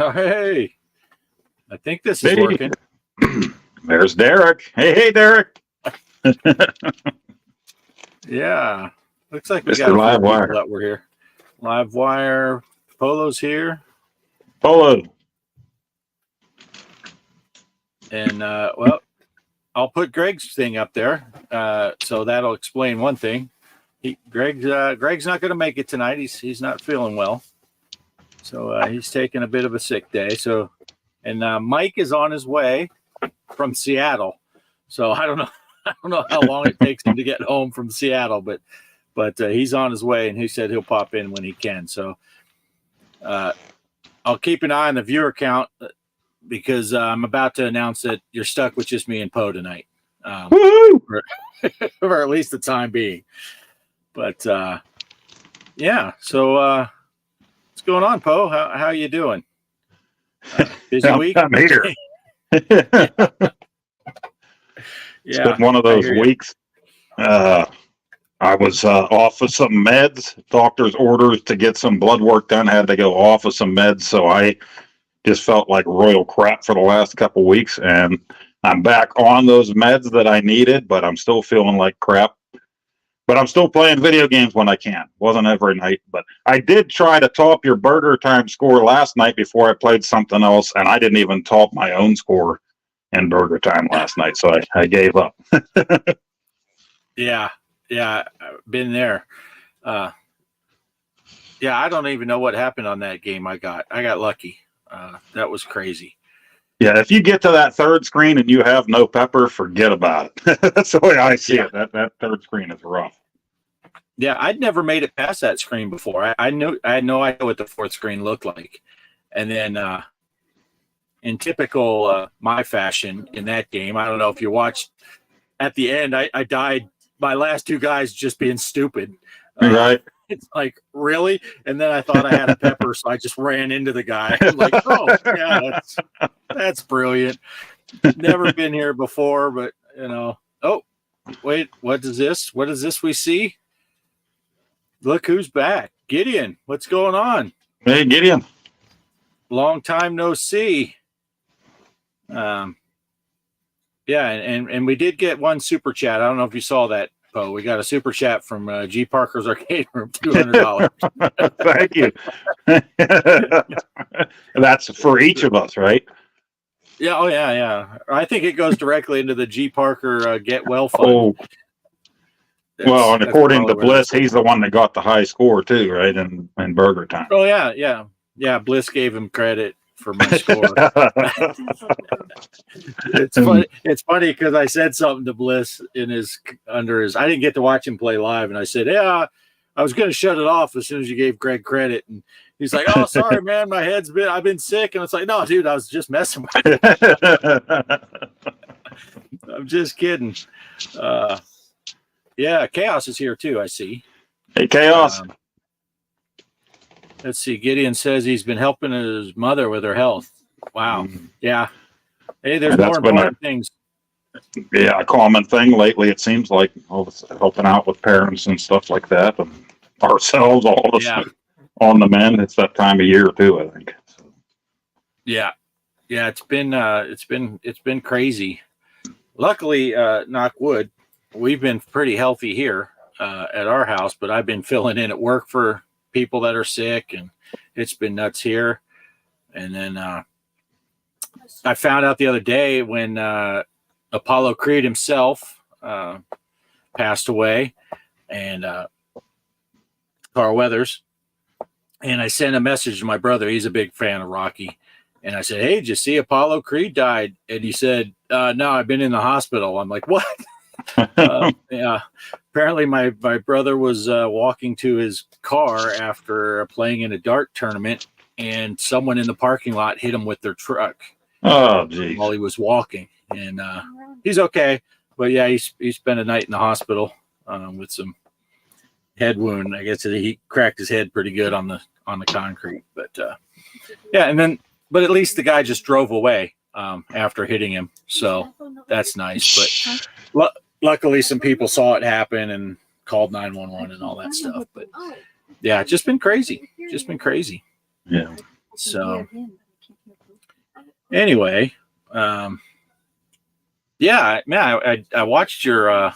Oh, hey. I think this is Hey. working. There's Derek. Hey, Derek. Yeah. Looks like we Mr. got a few people Livewire. that were here. Live wire. Polo's here. Polo. And, well, I'll put Greg's thing up there. So that'll explain one thing. Greg's not going to make it tonight. He's not feeling well. So he's taking a bit of a sick day. So, and Mike is on his way from Seattle. So I don't know how long it takes him to get home from Seattle, but he's on his way, and he said he'll pop in when he can. So I'll keep an eye on the viewer count because I'm about to announce that you're stuck with just me and Poe tonight, for at least the time being. But yeah, so what's going on, Poe? How you doing? Busy week? I'm here. It's been one of those weeks. I was off of some meds. Doctor's orders to get some blood work done. Had to go off of some meds, so I just felt like royal crap for the last couple weeks, and I'm back on those meds that I needed, but I'm still feeling like crap. But I'm still playing video games when I can. Wasn't every night, but I did try to top your burger time score last night before I played something else, and I didn't even top my own score in burger time last night, so I gave up. Yeah, I've been there. Yeah, I don't even know what happened on that game. I got lucky. That was crazy. Yeah, if you get to that third screen and you have no pepper, forget about it. That's the way I see it. That third screen is rough. Yeah, I'd never made it past that screen before. I had no idea what the fourth screen looked like. And then in typical my fashion in that game, I don't know if you watched at the end, I died. My last two guys just being stupid. Right. It's like, really? And then I thought I had a pepper, so I just ran into the guy. I'm like, oh, yeah, that's brilliant. Never been here before, but, oh, wait, what is this? What is this we see? Look who's back. Gideon, what's going on? Hey, Gideon. Long time no see. Yeah, and we did get one super chat. I don't know if you saw that, Poe. We got a super chat from G.Parkers Arcade Room, $200. Thank you. That's for each of us, right? Yeah. Oh, yeah. I think it goes directly into the G.Parker Get Well Fund. Oh. Well, and according to Bliss, he's the one that got the high score too, right? In burger time. Oh, yeah. Bliss gave him credit for my score. It's funny because I said something to Bliss I didn't get to watch him play live, and I said, yeah, I was going to shut it off as soon as you gave Greg credit, and he's like, oh, sorry, man, I've been sick, and it's like, no, dude, I was just messing with you. I'm just kidding. Yeah, Chaos is here too, I see. Hey, Chaos. Let's see. Gideon says he's been helping his mother with her health. Wow. Yeah. Hey, there's more important things. Yeah, a common thing lately, it seems like, helping out with parents and stuff like that, and ourselves, all of us on the mend. It's that time of year too, I think. So. Yeah. It's been crazy. Luckily, knock wood, we've been pretty healthy here at our house, but I've been filling in at work for people that are sick, and it's been nuts here. And then I found out the other day when Apollo Creed himself passed away, and Carl Weathers, and I sent a message to my brother. He's a big fan of Rocky, and I said, hey, did you see Apollo Creed died? And he said, no, I've been in the hospital. I'm like, what? Yeah, apparently my brother was walking to his car after playing in a dart tournament, and someone in the parking lot hit him with their truck. Oh, geez. While he was walking, and he's okay, but yeah, he spent a night in the hospital with some head wound. I guess he cracked his head pretty good on the concrete, but yeah, but at least the guy just drove away after hitting him, so that's nice. But luckily, some people saw it happen and called 911 and all that stuff. But yeah, it's just been crazy. Yeah. So Anyway, yeah, man, I watched your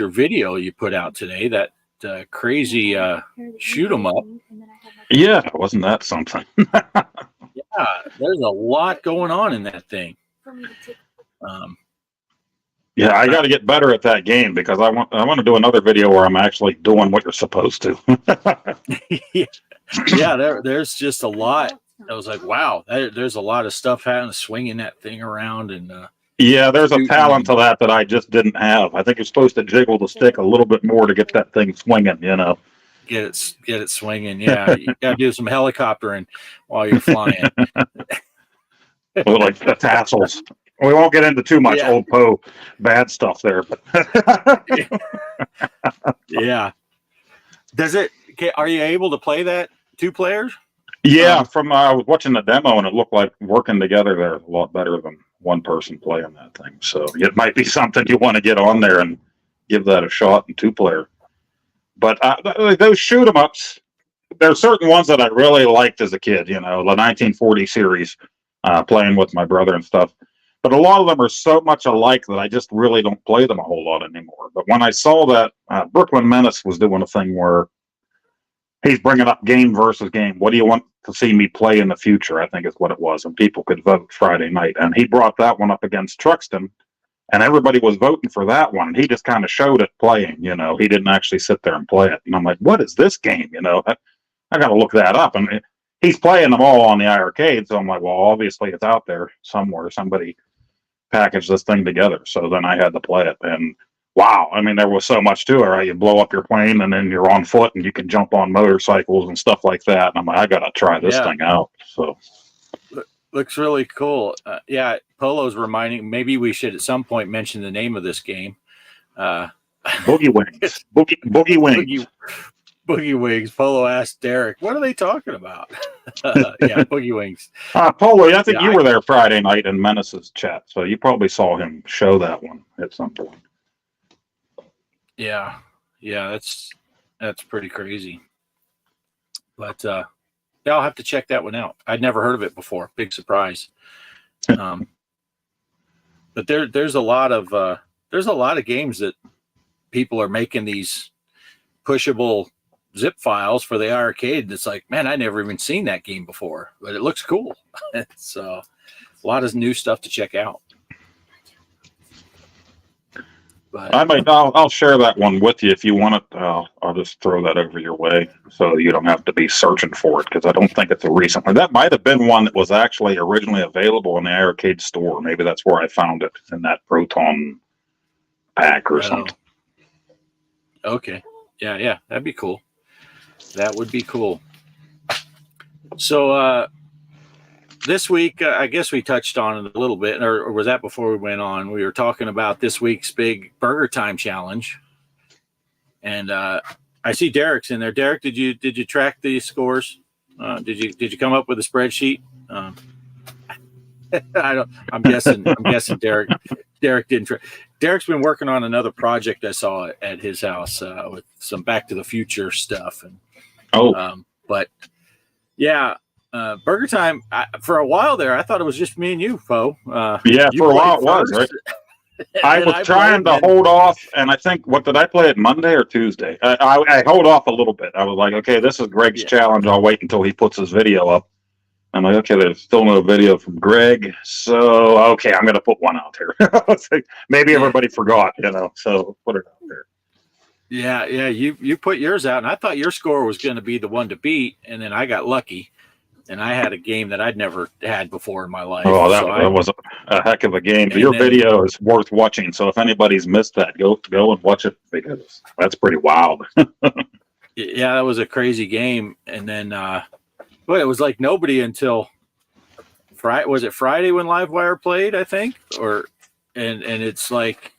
video you put out today. That crazy shoot 'em up. Yeah, wasn't that something? Yeah, there's a lot going on in that thing. Yeah, I got to get better at that game because I want to do another video where I'm actually doing what you're supposed to. Yeah, there's just a lot. I was like, wow, there's a lot of stuff happening, swinging that thing around, and yeah, there's a talent to that I just didn't have. I think you're supposed to jiggle the stick a little bit more to get that thing swinging. Get it swinging. Yeah, you got to do some helicoptering while you're flying. Well, like the tassels. We won't get into too much old Poe bad stuff there, but yeah. Does it? Are you able to play that 2 players? Yeah, I was watching the demo and it looked like working together there a lot better than one person playing that thing. So it might be something you want to get on there and give that a shot in 2-player. But those shoot 'em ups, there's certain ones that I really liked as a kid. The 1940 series, playing with my brother and stuff. But a lot of them are so much alike that I just really don't play them a whole lot anymore. But when I saw that Brooklyn Menace was doing a thing where he's bringing up game versus game, what do you want to see me play in the future, I think is what it was. And people could vote Friday night. And he brought that one up against Truxton. And everybody was voting for that one. He just kind of showed it playing, He didn't actually sit there and play it. And I'm like, what is this game? I got to look that up. And he's playing them all on the iArcade. So I'm like, well, obviously it's out there somewhere. Somebody packaged this thing together. So then I had to play it. And wow, there was so much to it, right? You blow up your plane and then you're on foot and you can jump on motorcycles and stuff like that. And I'm like, I got to try this thing out. So looks really cool. Yeah, Polo's reminding, maybe we should at some point mention the name of this game. Boogie Wings. Boogie Wings. Boogie Wings. Polo asked Derek, what are they talking about? Yeah, Boogie Wings. Polo, I think you were there Friday night in Menace's chat, so you probably saw him show that one at some point. Yeah, that's pretty crazy. But I'll have to check that one out. I'd never heard of it before. Big surprise. But there's a lot of games that people are making these pushable zip files for the arcade. It's like, man, I never even seen that game before, but it looks cool. So a lot of new stuff to check out. But I'll share that one with you if you want it. I'll just throw that over your way so you don't have to be searching for it, because I don't think it's a recent one. That might have been one that was actually originally available in the arcade store. Maybe that's where I found it, in that Proton pack or something. Okay. Yeah, that'd be cool. That would be cool. So this week, I guess we touched on it a little bit, or was that before we went on? We were talking about this week's big Burger Time challenge, and I see Derek's in there. Derek, did you track the scores? Did you come up with a spreadsheet? I'm guessing Derek didn't. Derek's been working on another project I saw at his house with some Back to the Future stuff, and but yeah. Burger Time, for a while there, I thought it was just me and you, Poe. Yeah, for a while it was, right? I was trying to hold off, and I think, what did I play it, Monday or Tuesday? I hold off a little bit. I was like, okay, this is Greg's challenge. I'll wait until he puts his video up. I'm like, okay, there's still no video from Greg, so okay, I'm going to put one out there. Maybe everybody forgot, so put it out there. Yeah, you put yours out, and I thought your score was going to be the one to beat, and then I got lucky. And I had a game that I'd never had before in my life. Oh, that was a heck of a game. Your video is worth watching. So if anybody's missed that, go and watch it, because that's pretty wild. Yeah, that was a crazy game. And then, it was like nobody until Friday. Was it Friday when Livewire played? I think, and it's like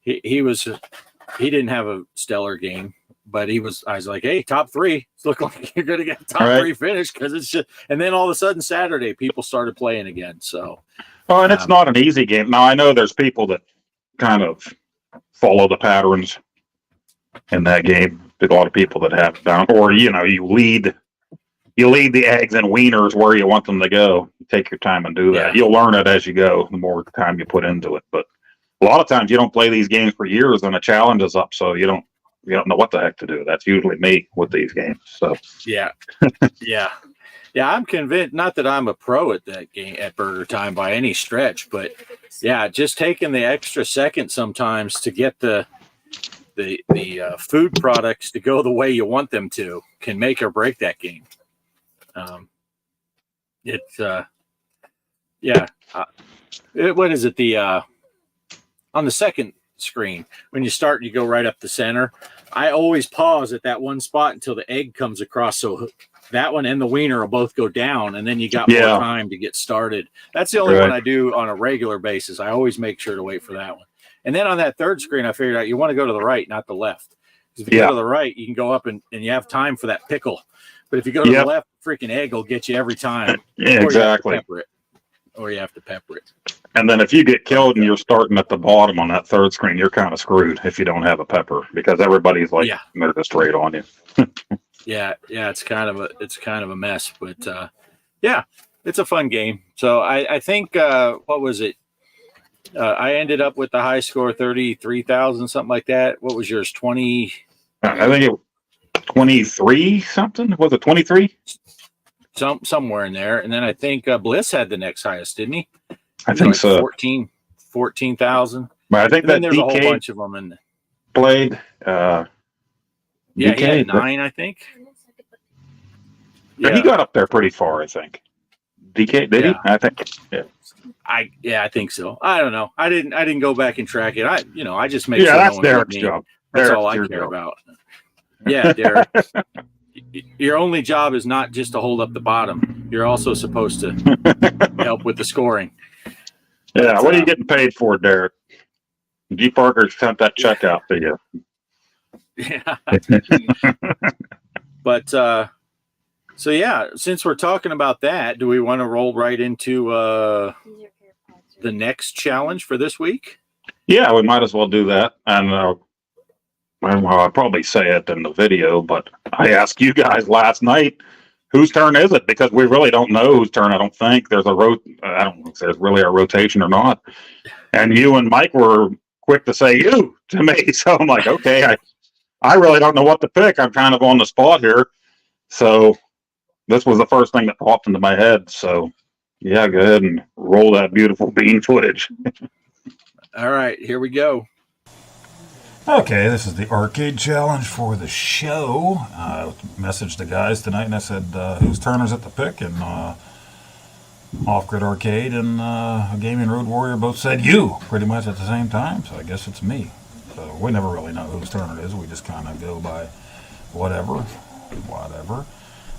he didn't have a stellar game. But I was like, hey, top 3. It's looking like you're going to get a top 3 finish, because it's just, and then all of a sudden Saturday, people started playing again. So, and it's not an easy game. Now, I know there's people that kind of follow the patterns in that game. There's a lot of people that have it down, or, you lead the eggs and wieners where you want them to go. You take your time and do that. Yeah. You'll learn it as you go, the more time you put into it. But a lot of times you don't play these games for years and a challenge is up, so you don't know what the heck to do. That's usually me with these games. So yeah. Yeah. Yeah, I'm convinced, not that I'm a pro at that game at Burger Time by any stretch, but yeah, just taking the extra second sometimes to get the food products to go the way you want them to can make or break that game. What is it? On the second screen, when you start, you go right up the center. I always pause at that one spot until the egg comes across, so that one and the wiener will both go down, and then you got more time to get started. That's the only one I do on a regular basis. I always make sure to wait for that one. And then on that third screen, I figured out you want to go to the right, not the left. Because if you go to the right, you can go up and you have time for that pickle. But if you go to the left, freaking egg will get you every time. Exactly. Or you have to pepper it. And then if you get killed and you're starting at the bottom on that third screen, you're kind of screwed if you don't have a pepper, because everybody's like they're just right on you. Yeah, it's kind of a mess, but it's a fun game. So I think what was it? I ended up with the high score 33,000, something like that. What was yours? 20? I think it 23 something. Was it 23? Somewhere in there. And then I think Bliss had the next highest, didn't he? I think so. 14,000. But I think that there's DK a whole bunch of them in played. DK, he had 9, I think. Yeah, he got up there pretty far, I think. DK did he? I think. Yeah. I think so. I don't know. I didn't go back and track it. I just make sure. Yeah, that's Derek's job. That's all I care about. Yeah, Derek. Your only job is not just to hold up the bottom. You're also supposed to help with the scoring. Yeah, what are you getting paid for, Derek? G.Parkers sent that check out to you. Yeah. But so yeah, since we're talking about that, do we want to roll right into the next challenge for this week? Yeah, we might as well do that. And I'll probably say it in the video, but I asked you guys last night, whose turn is it? Because we really don't know whose turn. I don't think there's I don't know if there's really a rotation or not. And you and Mike were quick to say you to me. So I'm like, okay, I really don't know what to pick. I'm kind of on the spot here. So this was the first thing that popped into my head. So yeah, go ahead and roll that beautiful bean footage. All right, here we go. Okay, this is the arcade challenge for the show. I messaged the guys tonight and I said, whose turn is it to pick? And Off-Grid Arcade and Gaming Road Warrior both said you pretty much at the same time, so I guess it's me. So we never really know whose turn it is. We just kind of go by whatever.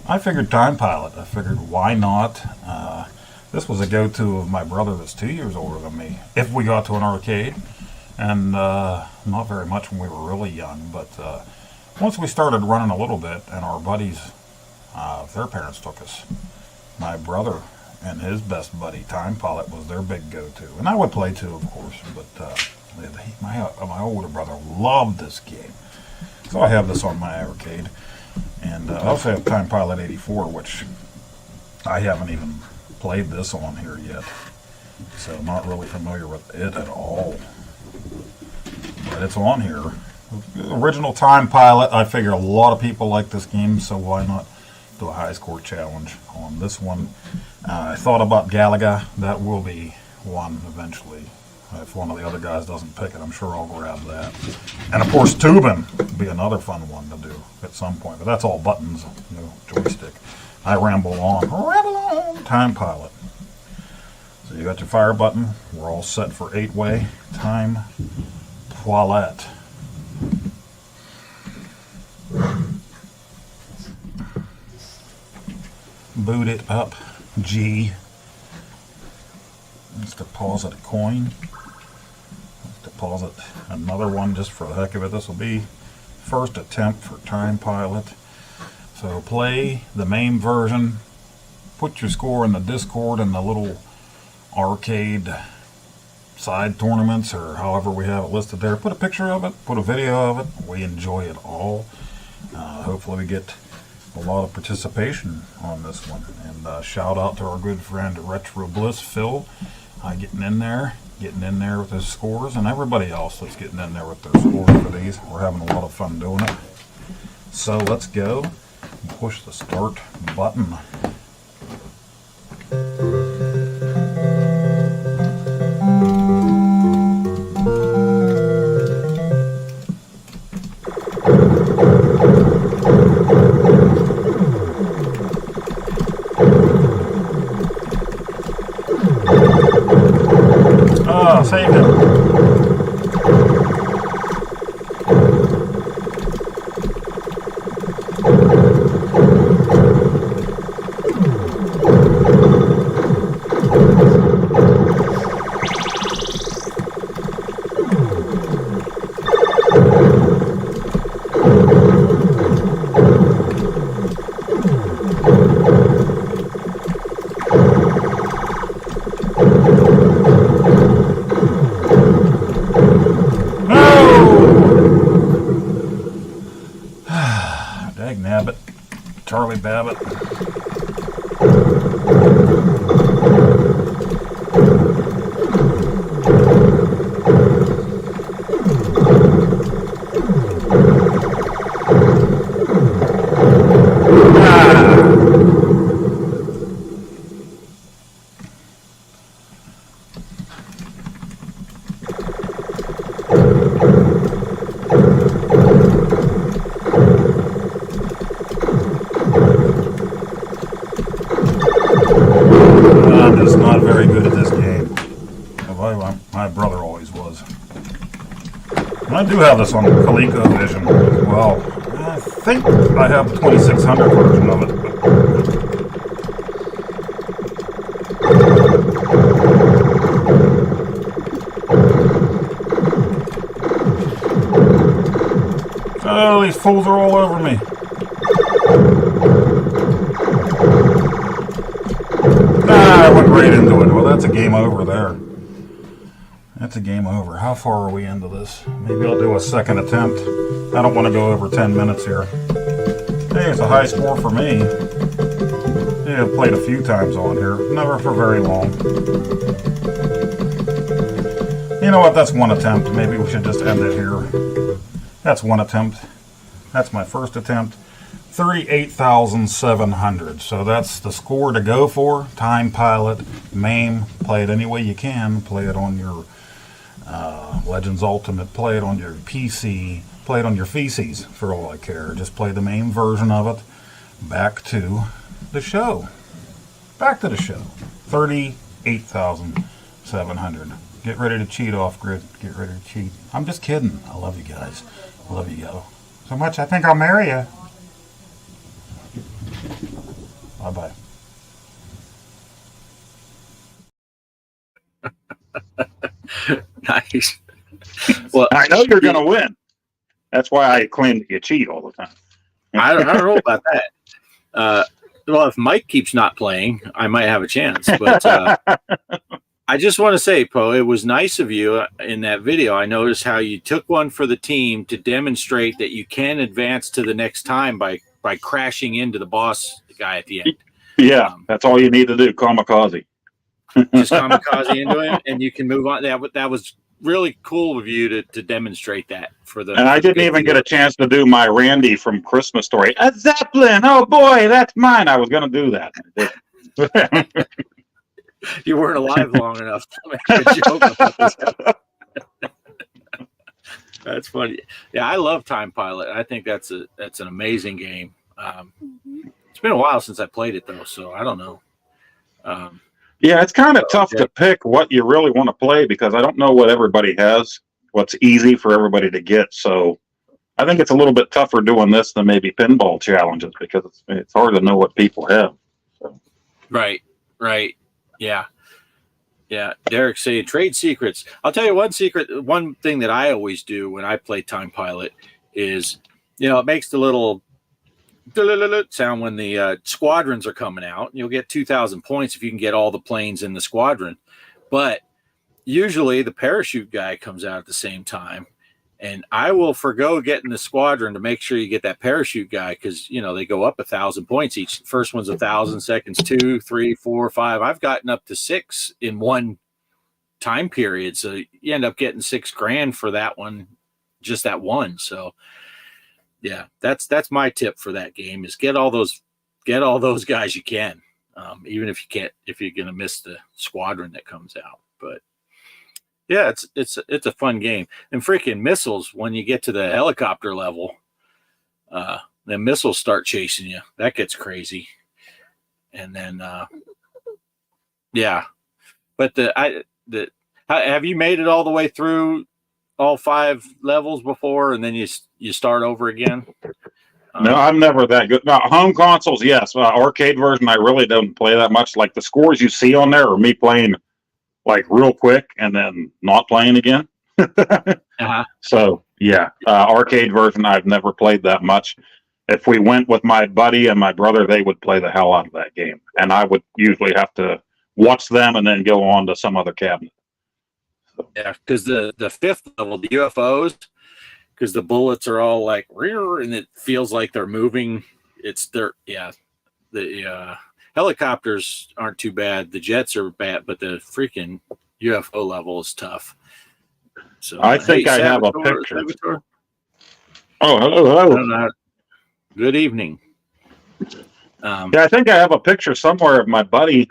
I figured Time Pilot. I figured why not? This was a go-to of my brother that's 2 years older than me. If we got to an arcade. And not very much when we were really young, but once we started running a little bit and our buddies, their parents took us, my brother and his best buddy, Time Pilot, was their big go-to. And I would play too, of course, but my older brother loved this game. So I have this on my arcade. And I also have Time Pilot 84, which I haven't even played this on here yet. So I'm not really familiar with it at all. But it's on here. Original Time Pilot. I figure a lot of people like this game, so why not do a high score challenge on this one? I thought about Galaga. That will be one eventually. If one of the other guys doesn't pick it, I'm sure I'll grab that. And of course, tubing would be another fun one to do at some point. But that's all buttons, no joystick. I ramble on. Time Pilot. So you got your fire button. We're all set for 8-way. Time Pilot. Boot it up. G. Let's deposit a coin. Let's deposit another one just for the heck of it. This will be first attempt for Time Pilot. So play the main version. Put your score in the Discord and the little arcade side tournaments or however we have it listed there. Put a picture of it, put a video of it. We enjoy it all. Hopefully we get a lot of participation on this one. And shout out to our good friend Retro Bliss Phil, getting in there with his scores, and everybody else that's getting in there with their scores for these. We're having a lot of fun doing it. So let's go and push the start button. Save him. Nabbit, Charlie Babbitt. My brother always was. And I do have this on ColecoVision as well. I think I have the 2600 version of it. Oh, these fools are all over me. I went right into it. Well, that's a game over there. That's a game over. How far are we into this? Maybe I'll do a second attempt. I don't want to go over 10 minutes here. Hey, it's a high score for me. Yeah, I've played a few times on here. Never for very long. You know what? That's one attempt. Maybe we should just end it here. That's one attempt. That's my first attempt. 38,700. So that's the score to go for. Time Pilot, MAME. Play it any way you can. Play it on your Legends Ultimate. Play it on your PC. Play it on your feces, for all I care. Just play the MAME version of it. Back to the show. Back to the show. 38,700. Get ready to cheat off grid. Get ready to cheat. I'm just kidding. I love you guys. I love you guys so much. I think I'll marry you. Bye-bye. Nice. Well, I know you're going to win. That's why I claim that you cheat all the time. I don't know about that. Well, if Mike keeps not playing, I might have a chance. But I just want to say, Poe, it was nice of you in that video. I noticed how you took one for the team to demonstrate that you can advance to the next time by crashing into the boss guy at the end. Yeah, that's all you need to do. Kamikaze. Just kamikaze into him, and you can move on. That was really cool of you to demonstrate that for the. And I didn't even get a chance to do my Randy from Christmas Story. A Zeppelin. Oh boy, that's mine. I was going to do that. You weren't alive long enough to make a joke about this. That's funny. Yeah, I love Time Pilot. I think that's an amazing game. It's been a while since I played it though, so I don't know. Yeah, it's kind of tough to pick what you really want to play because I don't know what everybody has, what's easy for everybody to get. So I think it's a little bit tougher doing this than maybe pinball challenges because it's hard to know what people have. So. Right. Yeah. Derek saying trade secrets. I'll tell you one secret. One thing that I always do when I play Time Pilot is, it makes the little sound when the squadrons are coming out. You'll get 2,000 points if you can get all the planes in the squadron. But usually the parachute guy comes out at the same time. And I will forgo getting the squadron to make sure you get that parachute guy, because they go up 1,000 points each. First one's 1,000, seconds 2, 3, 4, 5. I've gotten up to 6 in one time period, so you end up getting $6,000 for that one, just that one. So yeah, that's my tip for that game, is get all those guys you can, even if you're gonna miss the squadron that comes out. But yeah, it's a fun game. And freaking missiles, when you get to the helicopter level, the missiles start chasing you. That gets crazy. And then yeah. But have you made it all the way through all 5 levels before, and then you start over again? No, I'm never that good. Now, home consoles, yes. Arcade version, I really don't play that much. Like the scores you see on there are me playing like real quick and then not playing again. So yeah, arcade version, I've never played that much. If we went with my buddy and my brother, they would play the hell out of that game, and I would usually have to watch them and then go on to some other cabinet. So. Yeah, because the 5th level, the UFOs, because the bullets are all like rear, and it feels like they're moving. The helicopters aren't too bad. The jets are bad, but the freaking UFO level is tough. So I think I have a picture. Oh, hello. Good evening. Yeah, I think I have a picture somewhere of my buddy.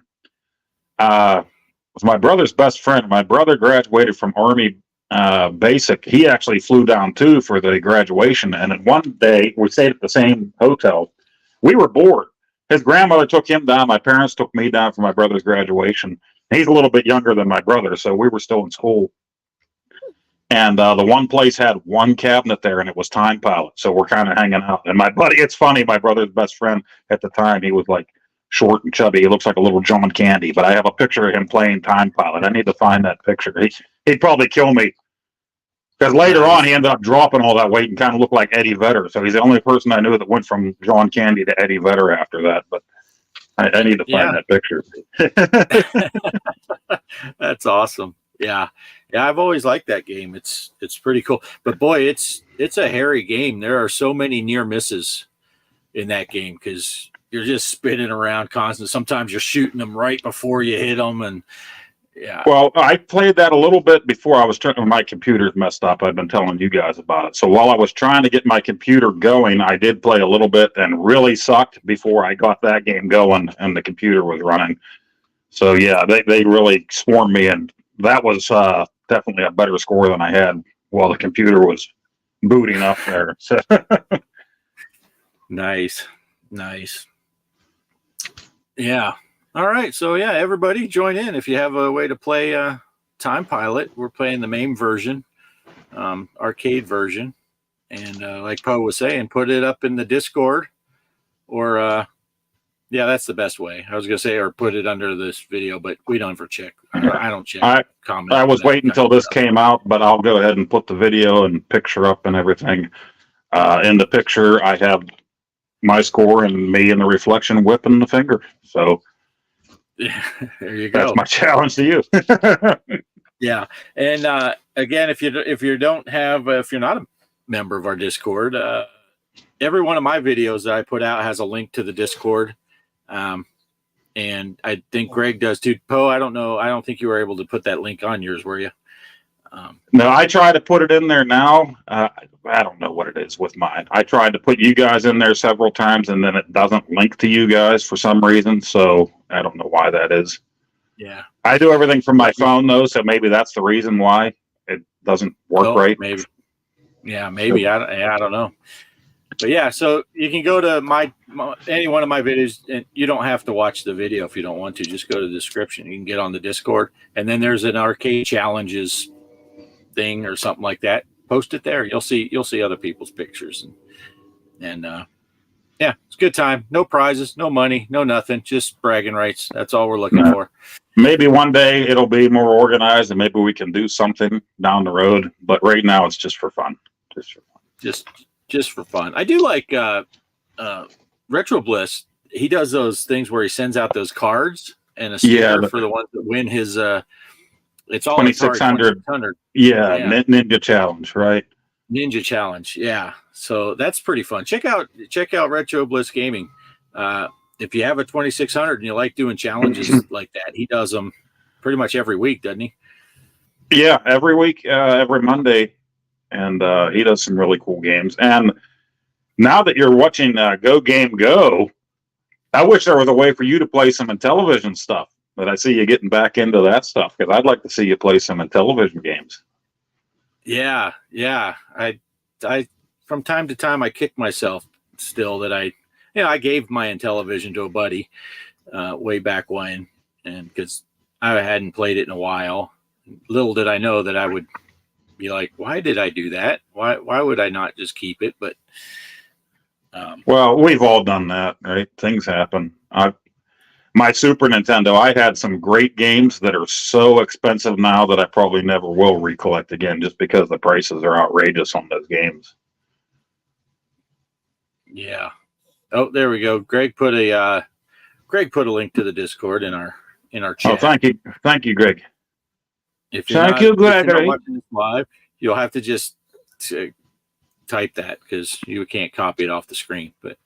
Was my brother's best friend. My brother graduated from Army Basic. He actually flew down too for the graduation. And then one day we stayed at the same hotel. We were bored. His grandmother took him down. My parents took me down for my brother's graduation. He's a little bit younger than my brother, so we were still in school. And the one place had one cabinet there, and it was Time Pilot. So we're kind of hanging out. And my buddy, it's funny, my brother's best friend at the time, he was like short and chubby. He looks like a little John Candy. But I have a picture of him playing Time Pilot. I need to find that picture. He'd probably kill me. Because later on, he ended up dropping all that weight and kind of looked like Eddie Vedder. So he's the only person I knew that went from John Candy to Eddie Vedder after that. But I need to find that picture. That's awesome. Yeah. I've always liked that game. It's pretty cool. But boy, it's a hairy game. There are so many near misses in that game because you're just spinning around constantly. Sometimes you're shooting them right before you hit them, and yeah. Well, I played that a little bit before I was trying. My computer's messed up. I've been telling you guys about it. So while I was trying to get my computer going, I did play a little bit and really sucked before I got that game going and the computer was running. So yeah, they really swarmed me, and that was definitely a better score than I had while the computer was booting up there. So. Nice. Yeah. All right, so yeah, everybody join in if you have a way to play Time Pilot. We're playing the MAME version, arcade version, and like Poe was saying, put it up in the Discord, or yeah, that's the best way. I was gonna say, or put it under this video, but we don't ever check. I don't check. I was waiting until this came out, but I'll go ahead and put the video and picture up and everything. In the picture, I have my score and me in the reflection whipping the finger. So. There you go. That's my challenge to you. Yeah, and again, if you're not a member of our Discord, every one of my videos that I put out has a link to the Discord, and I think Greg does too. Poe, I don't know. I don't think you were able to put that link on yours, were you? No, I try to put it in there now. I don't know what it is with mine. I tried to put you guys in there several times, and then it doesn't link to you guys for some reason. So I don't know why that is. Yeah, I do everything from my phone though, so maybe that's the reason why it doesn't work right. Maybe. Yeah, maybe. I don't know. But yeah, so you can go to any one of my videos, and you don't have to watch the video if you don't want to. Just go to the description. You can get on the Discord, and then there's an arcade challenges thing or something like that. Post it there. You'll see other people's pictures, and yeah, it's a good time. No prizes, no money, no nothing. Just bragging rights. That's all we're looking for. Maybe one day it'll be more organized, and maybe we can do something down the road. But right now, it's just for fun. Just for fun. I do like Retro Bliss. He does those things where he sends out those cards and a sticker for the ones that win his. It's all 2600. Yeah, Ninja Challenge, right? Ninja Challenge. Yeah. So that's pretty fun. Check out Retro Bliss Gaming. If you have a 2600 and you like doing challenges like that, he does them pretty much every week, doesn't he? Yeah, every week, every Monday. And he does some really cool games. And now that you're watching Go Game Go, I wish there was a way for you to play some Intellivision stuff. But I see you getting back into that stuff, because I'd like to see you play some Intellivision games. Yeah. I from time to time I kick myself still that I gave my Intellivision to a buddy way back when, and because I hadn't played it in a while. Little did I know that I would be like, why did I do that? Why would I not just keep it? But well, we've all done that, right? Things happen. My Super Nintendo, I had some great games that are so expensive now that I probably never will recollect again, just because the prices are outrageous on those games. Yeah. Oh, there we go. Greg put a link to the Discord in our chat. Oh, thank you, Greg. If you're not watching this live, you'll have to just type that, because you can't copy it off the screen. But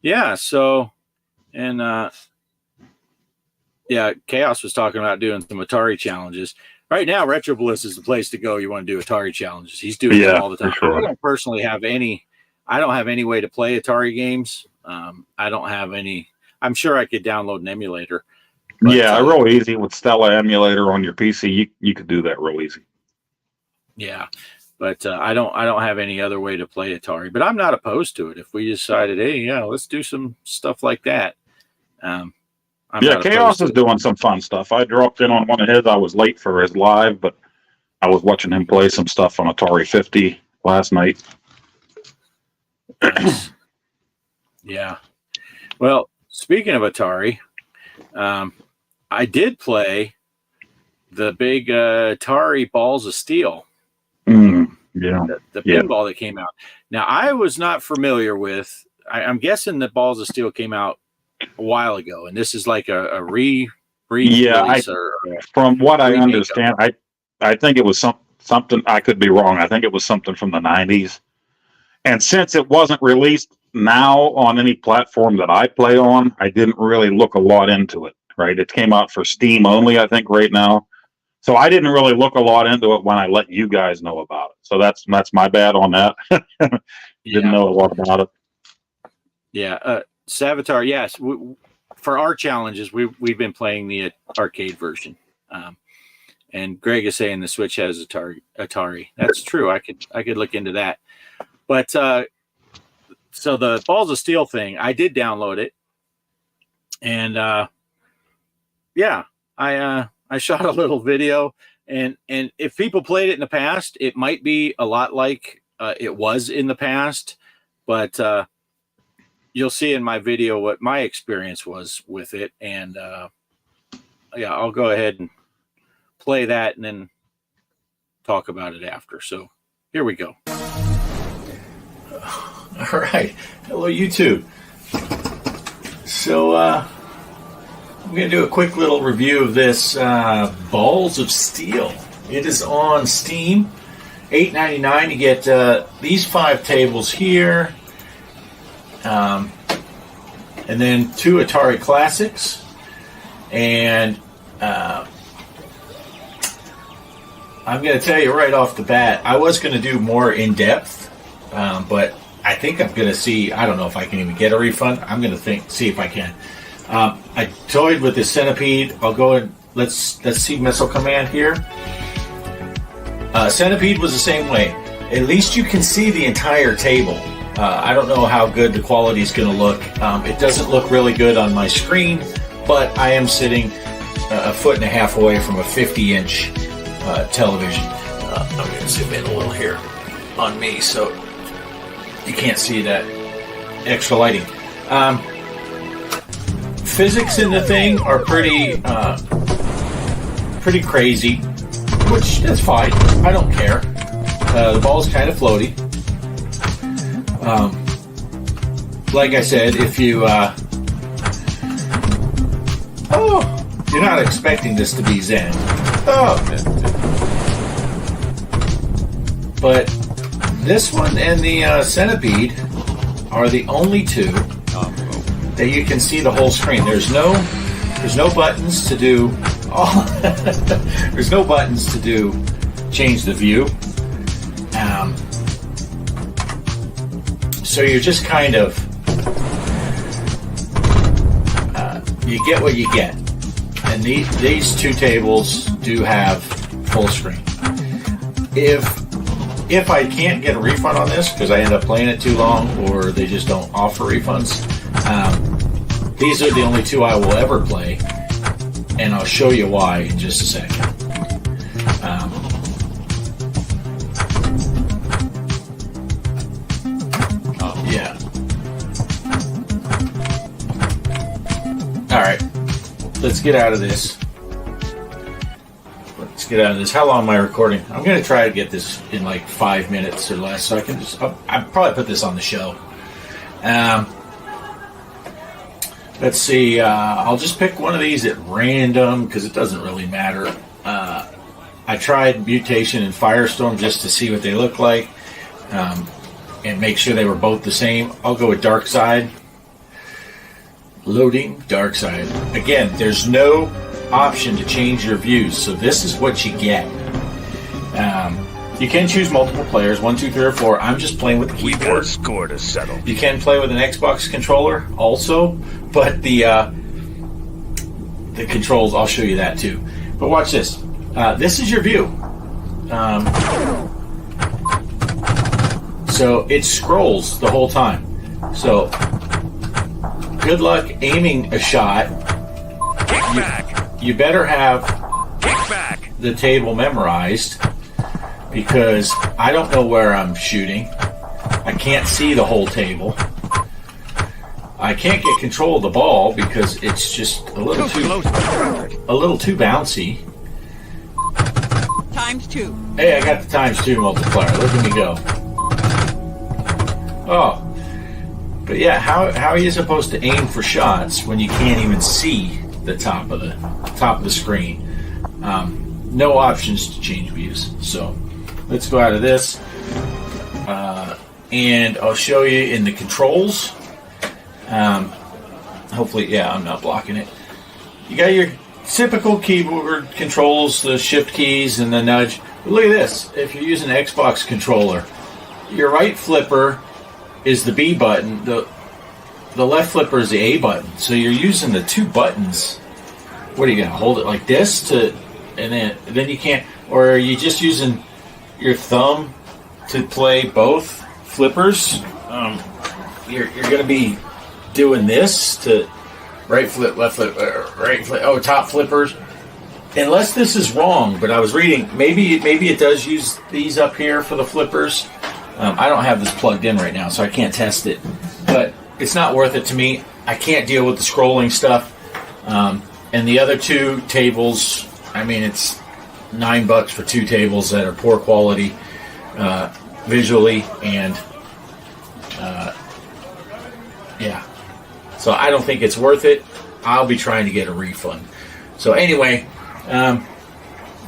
yeah. So, and yeah, Chaos was talking about doing some Atari challenges. Right now, Retro Bliss is the place to go. You want to do Atari challenges. He's doing them all the time. Sure. I don't personally have any. I don't have any way to play Atari games. I don't have any. I'm sure I could download an emulator. But, yeah, real easy with Stella emulator on your PC. You could do that real easy. Yeah, but I don't have any other way to play Atari. But I'm not opposed to it. If we decided, hey, yeah, let's do some stuff like that. Chaos is doing some fun stuff. I dropped in on one of his. I was late for his live, but I was watching him play some stuff on Atari 50 last night. Nice. Yeah. Well, speaking of Atari, I did play the big Atari Balls of Steel. The pinball that came out. Now, I was not familiar with. I'm guessing that Balls of Steel came out a while ago, and this is like a release. From what I understand, I think it was something. I could be wrong. I think it was something from the 90s. And since it wasn't released now on any platform that I play on, I didn't really look a lot into it. Right, it came out for Steam only, I think, right now. So I didn't really look a lot into it when I let you guys know about it. So that's my bad on that. Didn't know a lot about it. Yeah, Savitar. Yes, for our challenges, we've been playing the arcade version, and Greg is saying the Switch has Atari. That's true. I could look into that. But so the Balls of Steel thing, I did download it, and yeah, I shot a little video, and if people played it in the past, it might be a lot like it was in the past, but you'll see in my video what my experience was with it, and yeah, I'll go ahead and play that and then talk about it after. So here we go. All right. Hello, YouTube. So I'm going to do a quick little review of this Balls of Steel. It is on Steam, $8.99. You get these 5 tables here, and then 2 Atari Classics, and I'm going to tell you right off the bat, I was going to do more in depth, but I think I'm going to see. I don't know if I can even get a refund. I'm going to see if I can. I toyed with this Centipede. I'll go and let's see Missile Command here. Centipede was the same way. At least you can see the entire table. I don't know how good the quality is going to look. It doesn't look really good on my screen, but I am sitting a foot and a half away from a 50-inch television. I'm going to zoom in a little here on me so you can't see that extra lighting. Physics in the thing are pretty crazy, which that's fine. I don't care. The ball's kind of floaty. Like I said, if you you're not expecting this to be Zen. But this one and the Centipede are the only two that you can see the whole screen. There's no buttons to do. There's no buttons to do change the view. So you're just kind of you get what you get. And these two tables do have full screen. If I can't get a refund on this because I end up playing it too long or they just don't offer refunds, these are the only two I will ever play, and I'll show you why in just a second. Yeah. All right. Let's get out of this. How long am I recording? I'm going to try to get this in like 5 minutes or less, so I can I'll probably put this on the show. Let's see. I'll just pick one of these at random because it doesn't really matter. I tried Mutation and Firestorm just to see what they look like and make sure they were both the same. I'll go with Dark Side. Loading Dark Side. Again, there's no option to change your views, so this is what you get. You can choose multiple players, 1, 2, 3, or 4. I'm just playing with the keyboard. We got a score to settle. You can play with an Xbox controller also, but the controls, I'll show you that too. But watch this. This is your view. So it scrolls the whole time. So good luck aiming a shot. You better have the table memorized because I don't know where I'm shooting. I can't see the whole table. I can't get control of the ball because it's just a little too bouncy. ×2. Hey, I got the ×2 multiplier. Look at me go. Oh. But yeah, how are you supposed to aim for shots when you can't even see the top of the screen? No options to change views. So let's go out of this, and I'll show you in the controls. Hopefully, yeah, I'm not blocking it. You got your typical keyboard controls, the shift keys and the nudge. But look at this. If you're using an Xbox controller, your right flipper is the B button. The left flipper is the A button. So you're using the two buttons. What are you going to hold it like this and then you can't, or are you just using your thumb to play both flippers? You're going to be doing this to right flip, left flip, right flip. Oh, top flippers. Unless this is wrong, but I was reading, maybe it does use these up here for the flippers. I don't have this plugged in right now, so I can't test it. But it's not worth it to me. I can't deal with the scrolling stuff. And the other two tables, I mean, it's $9 for two tables that are poor quality visually, and yeah. So I don't think it's worth it. I'll be trying to get a refund. So anyway, yeah,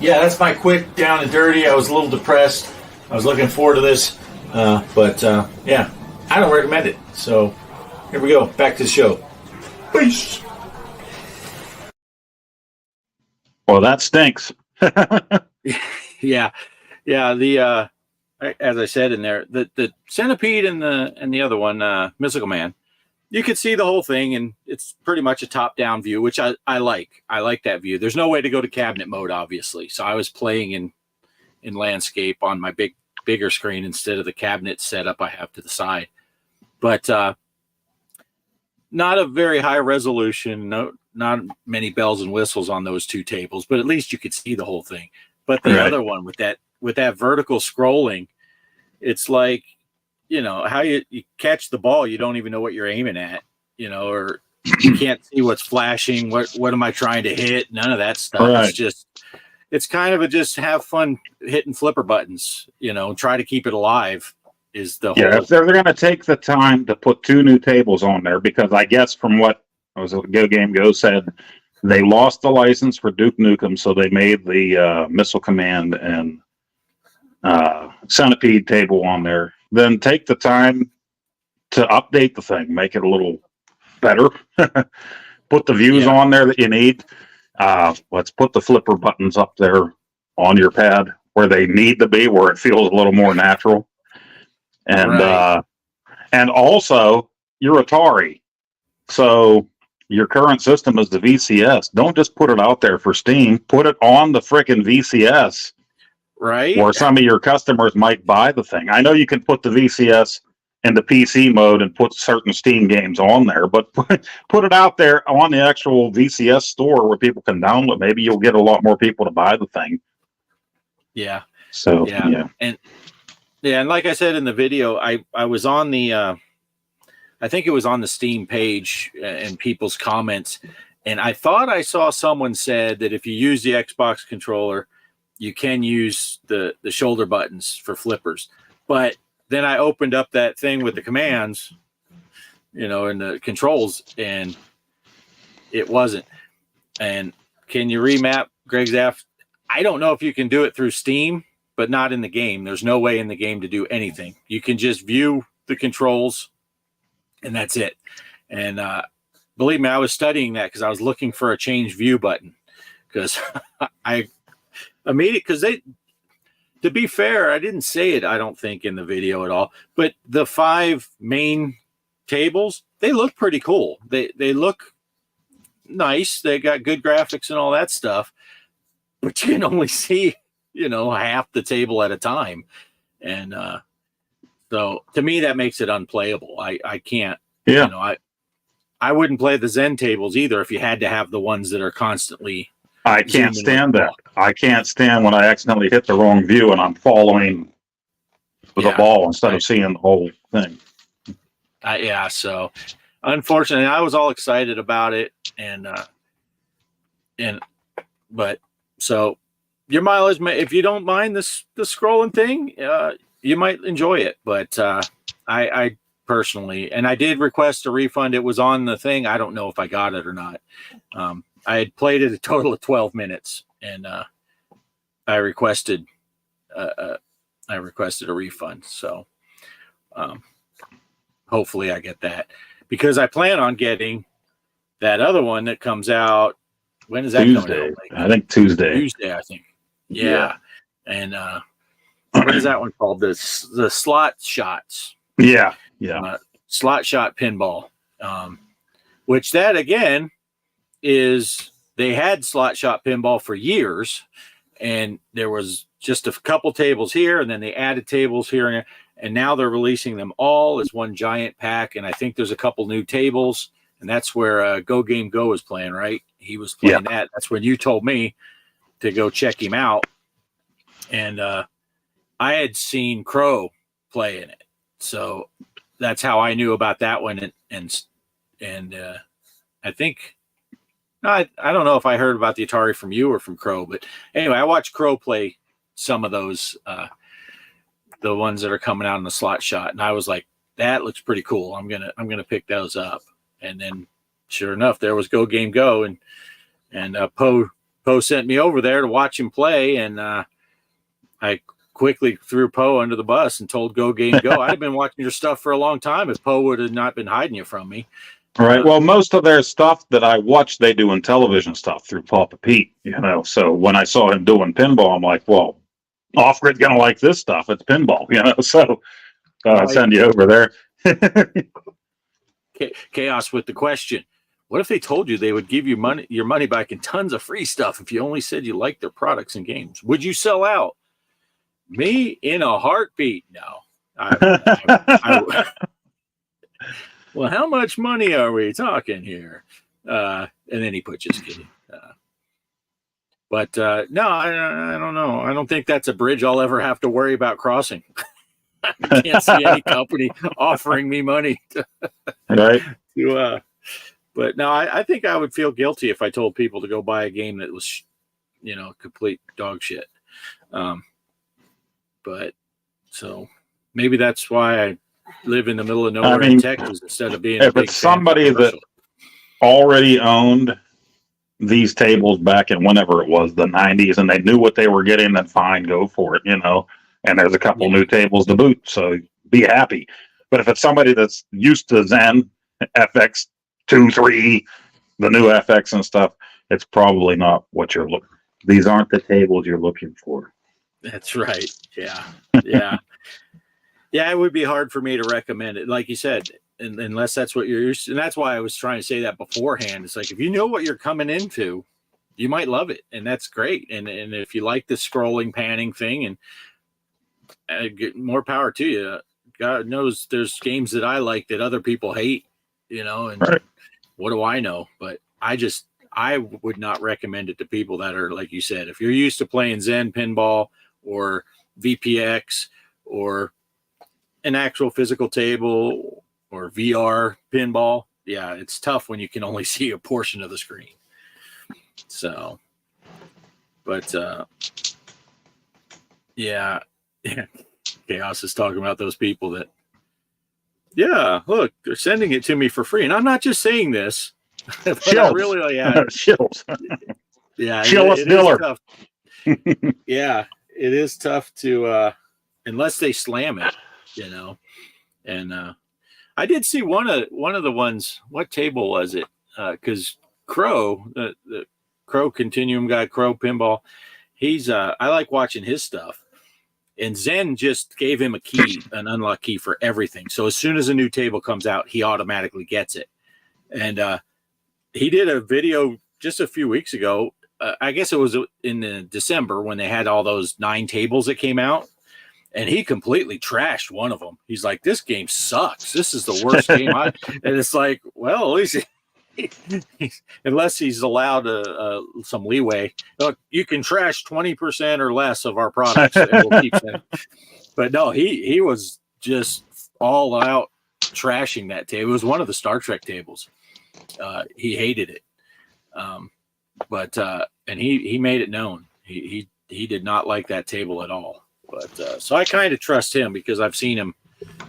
that's my quick down and dirty. I was a little depressed. I was looking forward to this, but yeah, I don't recommend it. So here we go. Back to the show. Peace. Well, that stinks. Yeah. The as I said in there, the Centipede and the other one, Mystical Man, you could see the whole thing, and it's pretty much a top-down view, which I like. I like that view. There's no way to go to cabinet mode, obviously, so I was playing in landscape on my bigger screen instead of the cabinet setup I have to the side. But not a very high resolution. No, not many bells and whistles on those two tables, but at least you could see the whole thing. But the other one with that vertical scrolling, it's like, you know, how you catch the ball, you don't even know what you're aiming at, you know, or you can't see what's flashing. What am I trying to hit? None of that stuff. Right. It's kind of just have fun hitting flipper buttons, you know, try to keep it alive is the whole. Yeah, if they're going to take the time to put two new tables on there, because I guess from what Go Game Go said, they lost the license for Duke Nukem, so they made the Missile Command and centipede table on there. Then take the time to update the thing, make it a little better. Put the views on there that you need. Let's put the flipper buttons up there on your pad where they need to be, where it feels a little more natural. And and also your Atari. So your current system is the VCS. Don't just put it out there for Steam. Put it on the frickin' VCS. Right. Where some of your customers might buy the thing. I know you can put the VCS in the PC mode and put certain Steam games on there, but put it out there on the actual VCS store where people can download. Maybe you'll get a lot more people to buy the thing. Yeah. So, yeah. And like I said in the video, I was on the, I think it was on the Steam page and people's comments, and I thought I saw someone said that if you use the Xbox controller, you can use the shoulder buttons for flippers. But then I opened up that thing with the commands, and the controls, and it wasn't. And can you remap Greg's F? I don't know if you can do it through Steam, but not in the game. There's no way in the game to do anything. You can just view the controls, and that's it. And believe me, I was studying that because I was looking for a change view button, because to be fair, I didn't say it, I don't think, in the video at all, but the 5 main tables, they look pretty cool. They look nice. They got good graphics and all that stuff, but you can only see, half the table at a time. And so to me, that makes it unplayable. I can't, I wouldn't play the Zen tables either if you had to have the ones that are constantly. I can't stand that. I can't stand when I accidentally hit the wrong view and I'm following the ball instead of seeing the whole thing. So unfortunately, I was all excited about it, but so your mileage, if you don't mind the scrolling thing, you might enjoy it. But I personally, and I did request a refund. It was on the thing. I don't know if I got it or not. I had played it a total of 12 minutes, and I requested a refund. So hopefully I get that, because I plan on getting that other one that comes out. When is that Tuesday? coming out? I think Tuesday. Tuesday, I think. Yeah. And what is that one called? The slot shots. Yeah. Slot shot pinball. Which that again is, they had slot shot pinball for years, and there was just a couple tables here, and then they added tables here, and now they're releasing them all as one giant pack. And I think there's a couple new tables, and that's where Go Game Go is playing, right? He was playing that. That's when you told me to go check him out. And I had seen Crow play in it, so that's how I knew about that one. And I think, I don't know if I heard about the Atari from you or from Crow, but anyway, I watched Crow play some of those, the ones that are coming out in the slot shot, and I was like, that looks pretty cool. I'm gonna pick those up. And then sure enough, there was Go Game Go, and Poe sent me over there to watch him play, and I quickly threw Poe under the bus and told Go Game Go, I'd have been watching your stuff for a long time if Poe would have not been hiding you from me. All right. Well, most of their stuff that I watch, they do in television stuff through Papa Pete, So when I saw him doing pinball, I'm like, well, Off-Grid's going to like this stuff. It's pinball, So I'll send you over there. Chaos with the question. What if they told you they would give you your money back and tons of free stuff if you only said you liked their products and games? Would you sell out? Me in a heartbeat. No. Well, how much money are we talking here? And then he put, just kidding. But no, I don't know. I don't think that's a bridge I'll ever have to worry about crossing. I can't see any company offering me money right. But no, I think I would feel guilty if I told people to go buy a game that was, complete dog shit. But so maybe that's why I live in the middle of nowhere in Texas instead of being. If it's somebody that already owned these tables back in whenever it was, the 90s, and they knew what they were getting, then fine, go for it. and there's a couple new tables to boot. So be happy. But if it's somebody that's used to Zen, FX 2, 3, the new FX and stuff, it's probably not what you're looking. These aren't the tables you're looking for. That's right. Yeah. Yeah. Yeah. It would be hard for me to recommend it. Like you said, unless that's what you're used to. And that's why I was trying to say that beforehand. It's like, if you know what you're coming into, you might love it. And that's great. And if you like the scrolling, panning thing, and get more power to you. God knows there's games that I like that other people hate, and right. What do I know? But I would not recommend it to people that are, like you said, if you're used to playing Zen pinball or VPX or an actual physical table or VR pinball. Yeah, it's tough when you can only see a portion of the screen. So, but yeah. Chaos is talking about those people that, yeah, look, they're sending it to me for free. And I'm not just saying this, but I really, Shills. Yeah, Shills Diller. Tough. Yeah, it is tough to, unless they slam it, and I did see one of the ones, what table was it? Cause Crow, the Crow Continuum guy, Crow Pinball, he's, I like watching his stuff. And Zen just gave him an unlock key for everything. So as soon as a new table comes out, he automatically gets it. And he did a video just a few weeks ago. I guess it was in December when they had all those 9 tables that came out. And he completely trashed one of them. He's like, this game sucks. This is the worst game. And it's like, well, at least unless he's allowed some leeway. Look, you can trash 20% or less of our products. And we'll keep saying. But no, he was just all out trashing that table. It was one of the Star Trek tables. He hated it. And he made it known. He did not like that table at all. But so I kind of trust him because I've seen him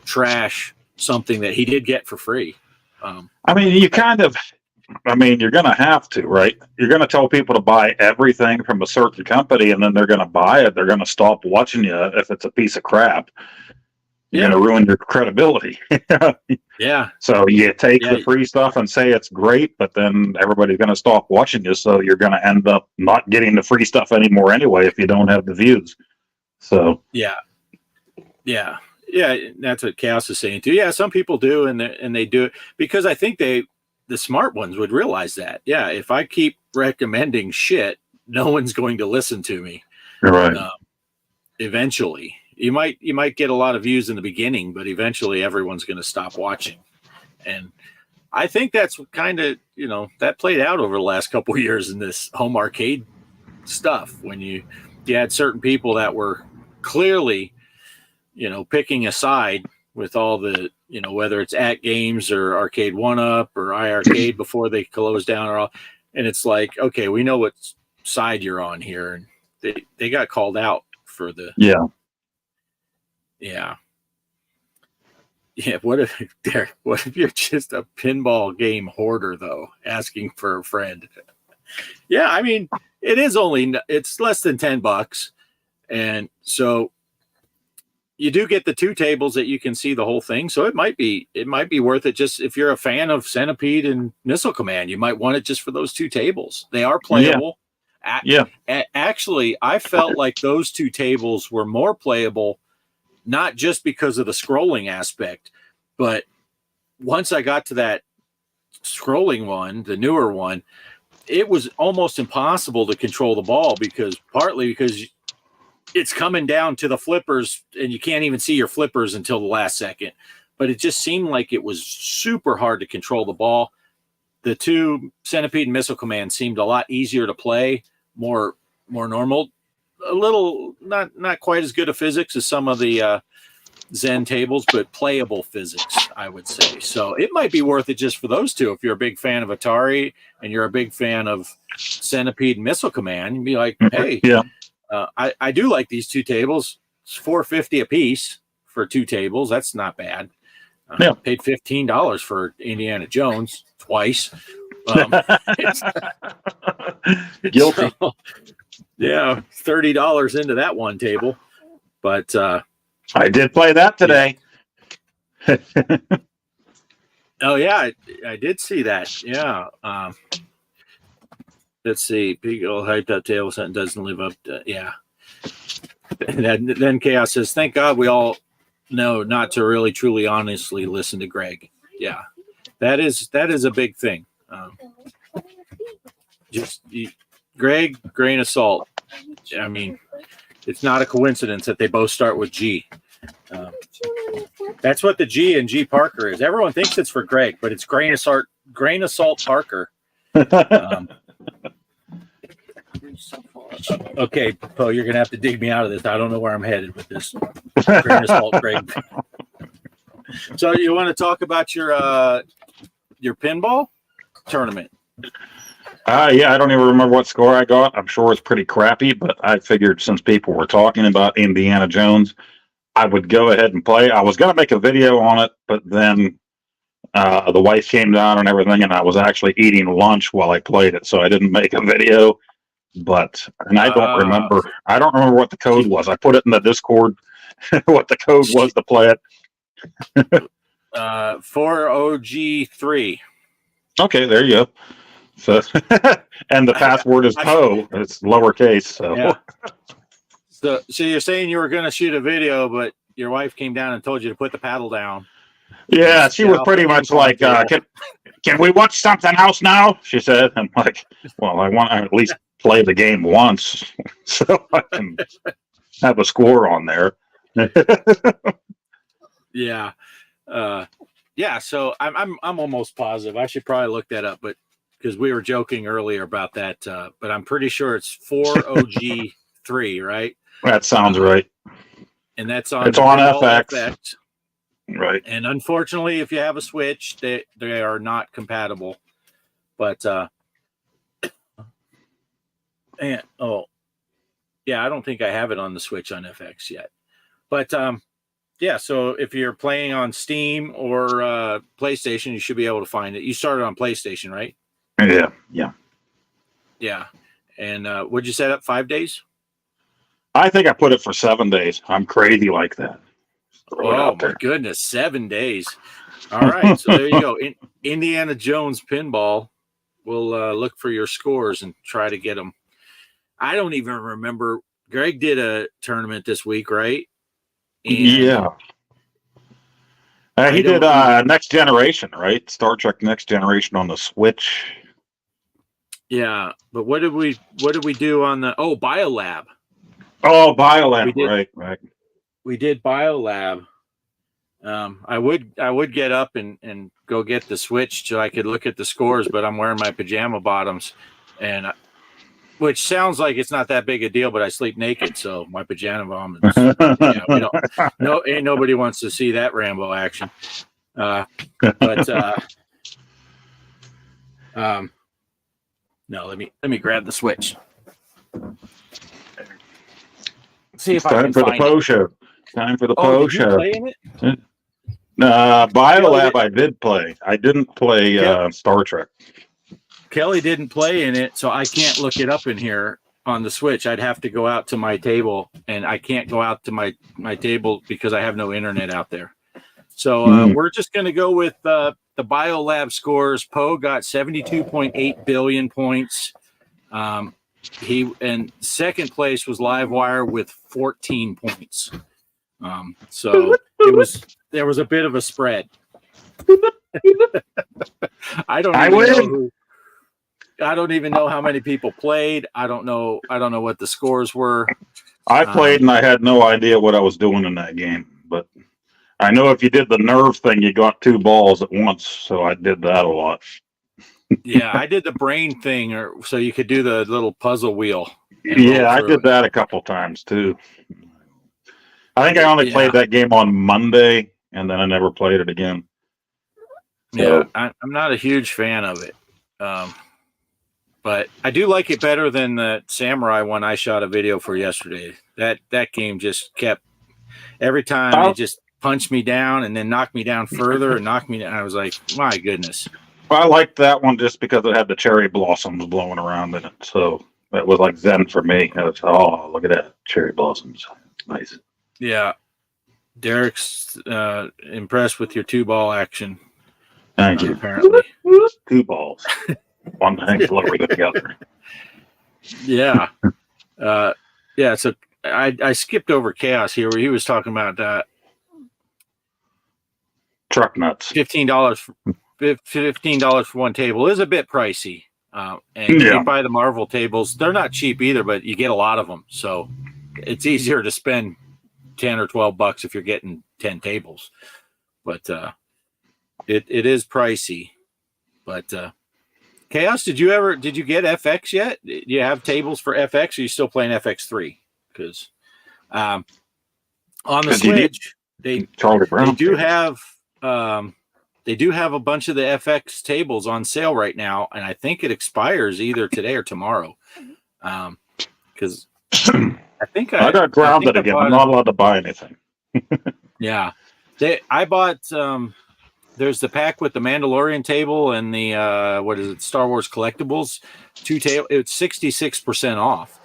trash something that he did get for free. I mean, you're going to have to, right? You're going to tell people to buy everything from a certain company, and then they're going to buy it. They're going to stop watching you if it's a piece of crap. You're going to ruin your credibility. Yeah. So you take the free stuff and say it's great, but then everybody's going to stop watching you. So you're going to end up not getting the free stuff anymore anyway if you don't have the views. So yeah. That's what Chaos is saying too. Yeah, some people do, and they do it because I think the smart ones would realize that. Yeah, if I keep recommending shit, no one's going to listen to me. You're right. Eventually, you might get a lot of views in the beginning, but eventually everyone's going to stop watching. And I think that's kind of, that played out over the last couple of years in this home arcade stuff when you had certain people that were clearly, picking a side with all the, whether it's At Games or Arcade 1-Up or iArcade before they closed down and it's like, okay, we know what side you're on here. And they got called out for the, Yeah. What if you're just a pinball game hoarder though, asking for a friend? Yeah. I mean, it's less than $10. And so you do get the 2 tables that you can see the whole thing. So it might be worth it. Just if you're a fan of Centipede and Missile Command, you might want it just for those 2 tables. They are playable. Actually, I felt like those 2 tables were more playable, not just because of the scrolling aspect, but once I got to that scrolling one, the newer one, it was almost impossible to control the ball partly because it's coming down to the flippers and you can't even see your flippers until the last second. But it just seemed like it was super hard to control the ball. The 2 Centipede and Missile Command seemed a lot easier to play, more normal, a little not quite as good a physics as some of the Zen tables, but playable physics, I would say. So it might be worth it just for those 2. If you're a big fan of Atari and you're a big fan of Centipede and Missile Command, you'd be like, hey, I do like these 2 tables. It's $4.50 a piece for 2 tables. That's not bad. Paid $15 for Indiana Jones twice. Guilty. So, $30 into that one table. But I did play that today. Oh yeah, I did see that. Yeah. Let's see. Big old hyped up table set doesn't live up to, yeah. And then Chaos says, "Thank God we all know not to really, truly, honestly listen to Greg." Yeah, that is a big thing. Greg, grain of salt. I mean, it's not a coincidence that they both start with G. That's what the G in G.Parker is. Everyone thinks it's for Greg, but it's grain of salt Parker. Okay, Poe, you're gonna have to dig me out of this. I don't know where I'm headed with this. Grain of salt, Greg. So you want to talk about your pinball tournament? Yeah, I don't even remember what score I got. I'm sure it's pretty crappy, but I figured since people were talking about Indiana Jones, I would go ahead and play. I was going to make a video on it, but then the wife came down and everything, and I was actually eating lunch while I played it, so I didn't make a video. And I don't remember. I don't remember what the code was. I put it in the Discord. What the code was to play it. 4OG3. Okay, there you go. So, and the password is Poe. It's lowercase. So. Yeah. So you're saying you were going to shoot a video, but your wife came down and told you to put the paddle down. Yeah, she was pretty much like, can we watch something else now? She said. I'm like, well, I want to at least play the game once so I can have a score on there. Yeah. Yeah, so I'm almost positive. I should probably look that up, but because we were joking earlier about that, but I'm pretty sure it's 4OG3, right? That sounds right. And that's on FX. Right. And unfortunately, if you have a Switch, they are not compatible. But I don't think I have it on the Switch on FX yet. But yeah, so if you're playing on Steam or PlayStation, you should be able to find it. You started on PlayStation, right? Yeah. And what'd you set up? 5 days? I think I put it for 7 days. I'm crazy like that. Oh my goodness, 7 days. All right, so there you go. Indiana Jones pinball. We'll look for your scores and try to get them. I don't even remember. Greg did a tournament this week, right? And yeah. He did Next Generation, right? Star Trek Next Generation on the Switch. Yeah, but what did we do on the BioLab? Oh, BioLab, right. We did BioLab. I would get up and go get the Switch so I could look at the scores, but I'm wearing my pajama bottoms, and which sounds like it's not that big a deal, but I sleep naked, so my pajama bottoms. Ain't nobody wants to see that Rambo action. No, let me grab the Switch. See if I can for the find Poe show. Time for the Poe show. Play in it? BioLab I did play. I didn't play Star Trek. Kelly didn't play in it, so I can't look it up in here on the Switch. I'd have to go out to my table, and I can't go out to my table because I have no internet out there. So we're just going to go with the BioLab scores. Poe got 72.8 billion points. He and second place was Livewire with 14 points. So there was a bit of a spread. I don't even know how many people played. I don't know what the scores were. I played and I had no idea what I was doing in that game, but I know if you did the nerve thing, you got 2 balls at once. So I did that a lot. Yeah, I did the brain thing, so you could do the little puzzle wheel. Yeah, I did that a couple times too. I think I only played that game on Monday, and then I never played it again. So. Yeah, I'm not a huge fan of it, but I do like it better than the Samurai one I shot a video for yesterday. That game just kept every time it just punched me down and then knocked me down further and knocked me down. I was like, my goodness. Well, I liked that one just because it had the cherry blossoms blowing around in it. So that was like zen for me. I was, look at that, cherry blossoms. Nice. Yeah. Derek's impressed with your 2-ball action. Thank you. Apparently. 2 balls. One hangs lower than the other. Yeah. Yeah. So I skipped over Chaos here where he was talking about truck nuts. $15 for one table is a bit pricey. And you buy the Marvel tables. They're not cheap either, but you get a lot of them. So it's easier to spend 10 or 12 bucks if you're getting 10 tables. But it is pricey. But Chaos, did you get FX yet? Do you have tables for FX, or are you still playing FX3? Because on the Switch, they do have a bunch of the FX tables on sale right now, and I think it expires either today or tomorrow. Because I think I got grounded again. I'm not allowed to buy anything. Yeah, I bought. There's the pack with the Mandalorian table and the Star Wars collectibles. It's 66% off.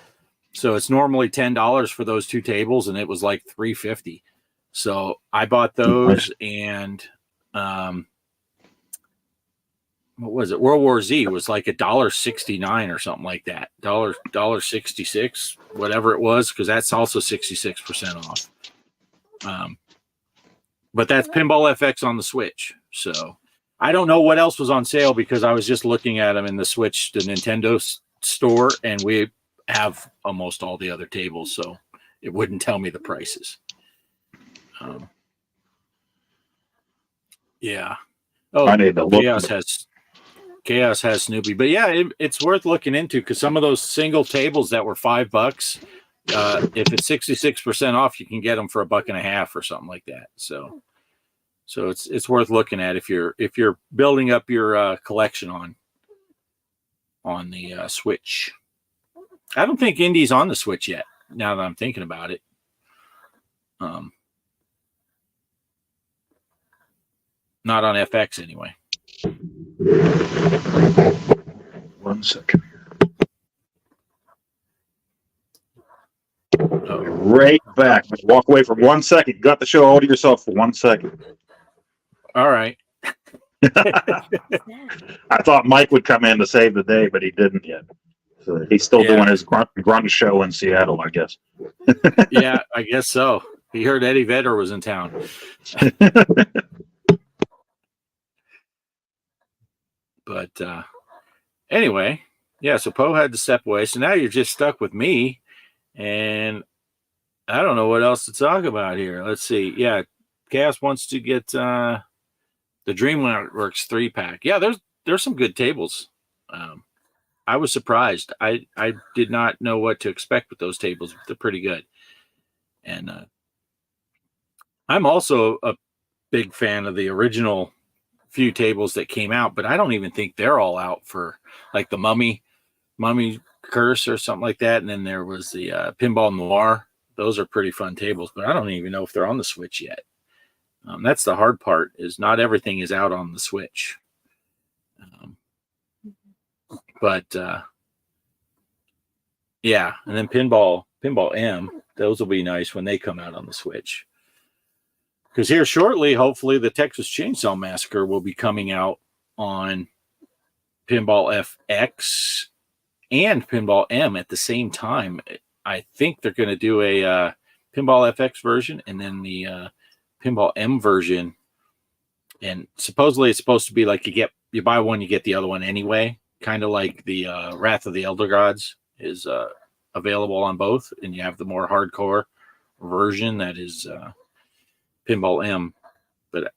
So it's normally $10 for those 2 tables, and it was like $3.50. So I bought those, and what was it? World War Z was like $1.69 or something like that. $1.66, whatever it was, because that's also 66% off. But that's Pinball FX on the Switch. So I don't know what else was on sale because I was just looking at them in the Nintendo store, and we have almost all the other tables, so it wouldn't tell me the prices. Yeah. Oh, I need to look. Chaos has Snoopy, but yeah, it's worth looking into because some of those single tables that were $5, if it's 66% off, you can get them for $1.50 or something like that. So it's worth looking at if you're building up your collection on the Switch. I don't think Indy's on the Switch yet. Now that I'm thinking about it, not on FX anyway. 1 second. Right back. Walk away for 1 second. You got the show all to yourself for 1 second. All right. I thought Mike would come in to save the day, but he didn't yet. So he's still doing his grunt show in Seattle, I guess. Yeah, I guess so. He heard Eddie Vedder was in town. But anyway, yeah, so Poe had to step away. So now you're just stuck with me, and I don't know what else to talk about here. Let's see. Yeah, Chaos wants to get the DreamWorks 3-pack. Yeah, there's some good tables. I was surprised. I did not know what to expect with those tables. They're pretty good. And I'm also a big fan of the original few tables that came out, but I don't even think they're all out for like the Mummy Curse or something like that. And then there was the Pinball Noir. Those are pretty fun tables, but I don't even know if they're on the Switch yet. That's the hard part, is not everything is out on the Switch. But yeah, and then Pinball M, those will be nice when they come out on the Switch. Because here shortly, hopefully, the Texas Chainsaw Massacre will be coming out on Pinball FX and Pinball M at the same time. I think they're going to do a Pinball FX version and then the Pinball M version. And supposedly it's supposed to be like you buy one, you get the other one anyway. Kind of like the Wrath of the Elder Gods is available on both. And you have the more hardcore version that is Pinball M, but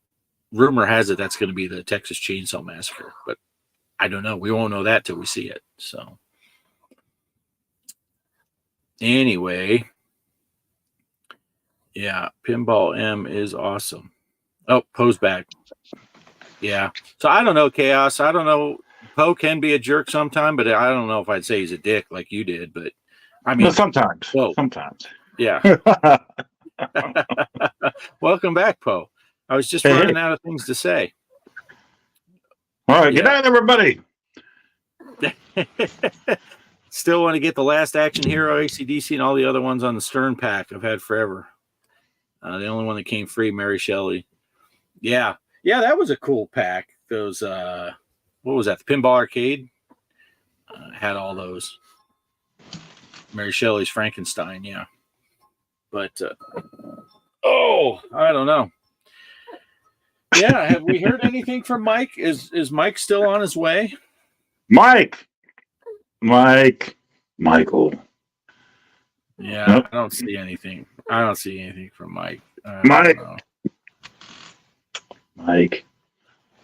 rumor has it that's going to be the Texas Chainsaw Massacre, but I don't know. We won't know that till we see it. So anyway, yeah, Pinball M is awesome. Oh, Poe's back. Yeah. So I don't know, Chaos. I don't know. Poe can be a jerk sometime, but I don't know if I'd say he's a dick like you did, but I mean, sometimes. Yeah. Welcome back, Poe. I was just running out of things to say. All right, good night, everybody. Still want to get the Last Action Hero, AC/DC, and all the other ones on the Stern pack I've had forever. The only one that came free, Mary Shelley. Yeah, that was a cool pack. Those, what was that? The Pinball Arcade had all those. Mary Shelley's Frankenstein, yeah. But I don't know. Yeah, have we heard anything from Mike? Is Mike still on his way? Michael. Yeah, nope. I don't see anything from Mike. Mike.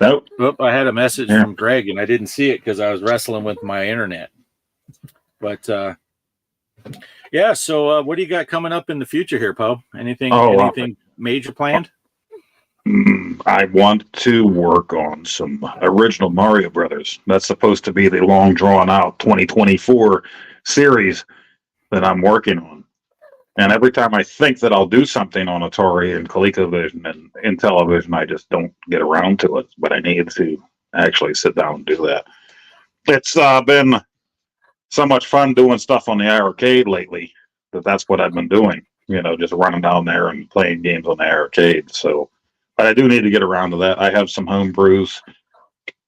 Nope. Oop, I had a message from Greg and I didn't see it because I was wrestling with my internet. But yeah, so what do you got coming up in the future here, Poe? Anything major planned? I want to work on some original Mario Brothers. That's supposed to be the long drawn out 2024 series that I'm working on. And every time I think that I'll do something on Atari and ColecoVision and Intellivision, I just don't get around to it. But I need to actually sit down and do that. It's been so much fun doing stuff on the arcade lately that's what I've been doing. Just running down there and playing games on the arcade. So, but I do need to get around to that. I have some home brews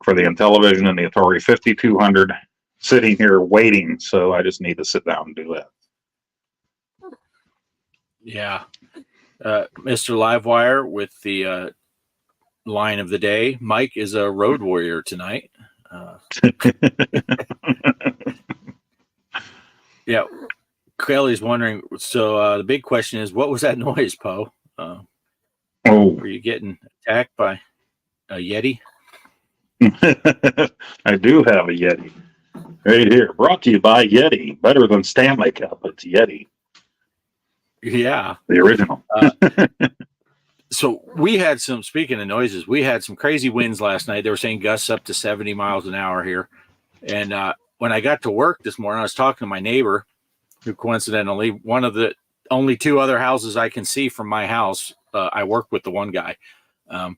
for the Intellivision and the Atari 5200 sitting here waiting. So I just need to sit down and do that. Yeah. Mr. Livewire with the line of the day. Mike is a road warrior tonight. Yeah. Kelly's wondering, so the big question is, what was that noise, Poe? Were you getting attacked by a Yeti? I do have a Yeti. Right here. Brought to you by Yeti. Better than Stanley Cup. It's Yeti. Yeah. The original. So we had speaking of noises, we had some crazy winds last night. They were saying gusts up to 70 miles an hour here. And when I got to work this morning, I was talking to my neighbor, who coincidentally, one of the only two other houses I can see from my house. I work with the one guy. And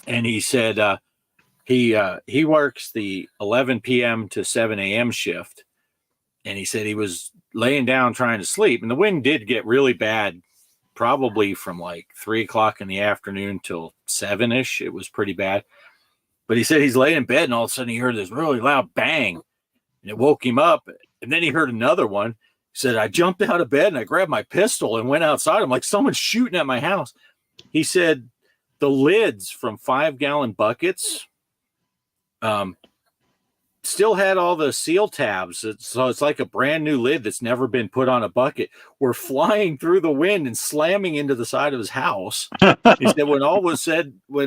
he said he works the 11 p.m. to 7 a.m. shift. And he said he was laying down trying to sleep. And the wind did get really bad, probably from like 3 o'clock in the afternoon till 7-ish. It was pretty bad. But he said he's laying in bed and all of a sudden he heard this really loud bang. And it woke him up. And then he heard another one. He said, I jumped out of bed and I grabbed my pistol and went outside. I'm like, someone's shooting at my house. He said the lids from 5-gallon buckets still had all the seal tabs. So it's like a brand new lid that's never been put on a bucket. Were flying through the wind and slamming into the side of his house. He said when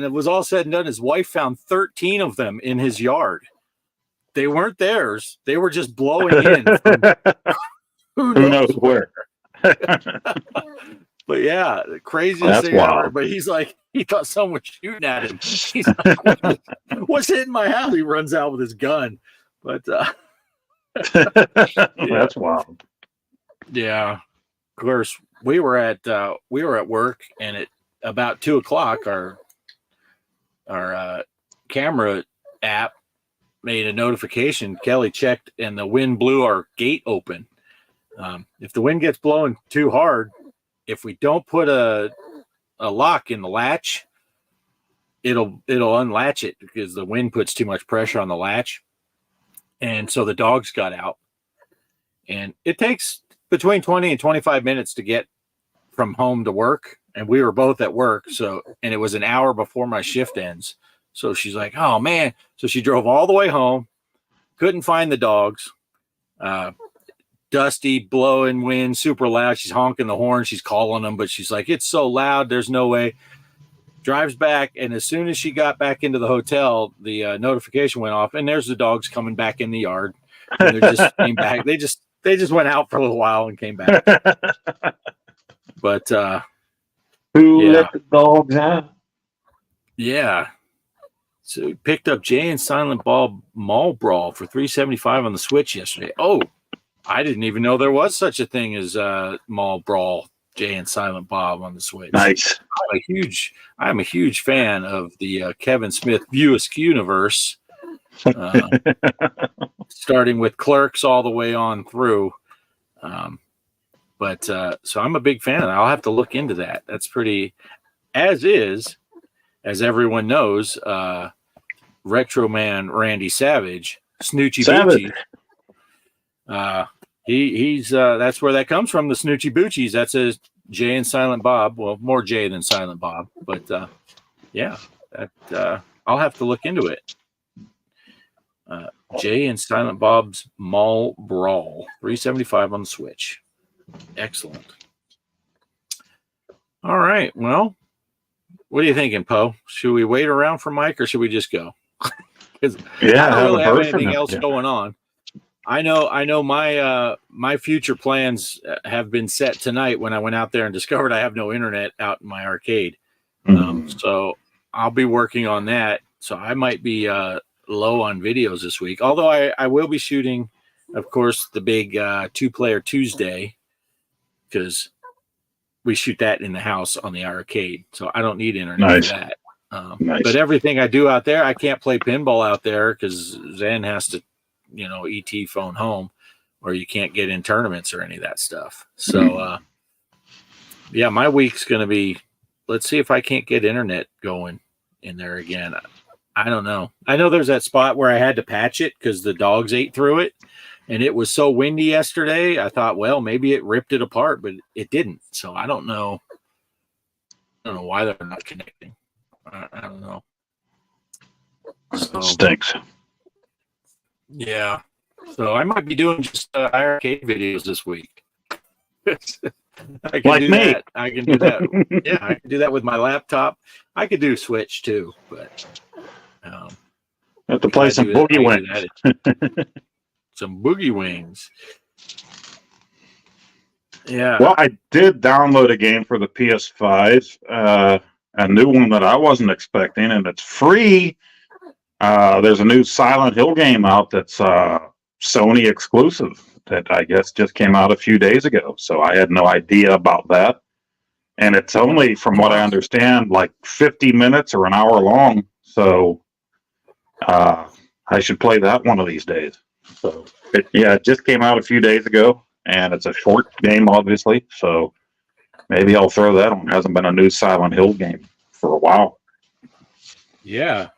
it was all said and done, his wife found 13 of them in his yard. They weren't theirs. They were just blowing in from who knows where. But yeah, the craziest thing ever. But he's like, he thought someone was shooting at him. He's like, what's hitting my house? He runs out with his gun. But that's wild. Yeah. Of course, we were at work, and at about 2 o'clock, our camera app made a notification. Kelly checked, and the wind blew our gate open. If the wind gets blowing too hard, if we don't put a lock in the latch, it'll unlatch it because the wind puts too much pressure on the latch. And so the dogs got out. And it takes between 20 and 25 minutes to get from home to work. And we were both at work. And it was an hour before my shift ends. So she's like, oh, man. So she drove all the way home, couldn't find the dogs. Dusty, blowing wind, super loud. She's honking the horn. She's calling them, but she's like, it's so loud. There's no way. Drives back, and as soon as she got back into the hotel, the notification went off, and there's the dogs coming back in the yard. And they just came back. They just went out for a little while and came back. But who let the dogs out? Yeah. So we picked up Jay and Silent Bob Mall Brawl for $3.75 on the Switch yesterday. Oh, I didn't even know there was such a thing as Mall Brawl, Jay and Silent Bob on the Switch. Nice. I'm a huge fan of the Kevin Smith View Askew universe, starting with Clerks all the way on through. But so I'm a big fan of that. I'll have to look into that. That's pretty, as everyone knows, Retro Man Randy Savage, Snoochie Savage. Boochie. He's that's where that comes from, the Snoochie Boochies. That's a Jay and Silent Bob. Well, more Jay than Silent Bob, but yeah, that I'll have to look into it. Jay and Silent Bob's Mall Brawl, $3.75 on the Switch. Excellent. All right. Well, what are you thinking, Poe? Should we wait around for Mike or should we just go? Because I don't really have anything else going on. I know my future plans have been set tonight when I went out there and discovered I have no internet out in my arcade. So I'll be working on that. So I might be low on videos this week. Although I will be shooting, of course, the big 2-player Tuesday, because we shoot that in the house on the arcade. So I don't need internet for that. But everything I do out there, I can't play pinball out there because Zen has to, ET phone home, or you can't get in tournaments or any of that stuff. So, yeah, my week's going to be, let's see if I can't get internet going in there again. I don't know. I know there's that spot where I had to patch it because the dogs ate through it, and it was so windy yesterday. I thought, well, maybe it ripped it apart, but it didn't. So I don't know. I don't know why they're not connecting. I don't know. So, stinks. Yeah. So I might be doing just arcade videos this week. I can like do me. that. I can do that. Yeah, I can do that with my laptop. I could do Switch too, but have to play some boogie wings. Some boogie wings. Yeah. Well, I did download a game for the PS5, a new one that I wasn't expecting, and it's free. There's a new Silent Hill game out that's Sony exclusive that I guess just came out a few days ago. So I had no idea about that. And it's only, from what I understand, like 50 minutes or an hour long. So I should play that one of these days. So it just came out a few days ago, and it's a short game, obviously. So maybe I'll throw that on. It hasn't been a new Silent Hill game for a while. Yeah.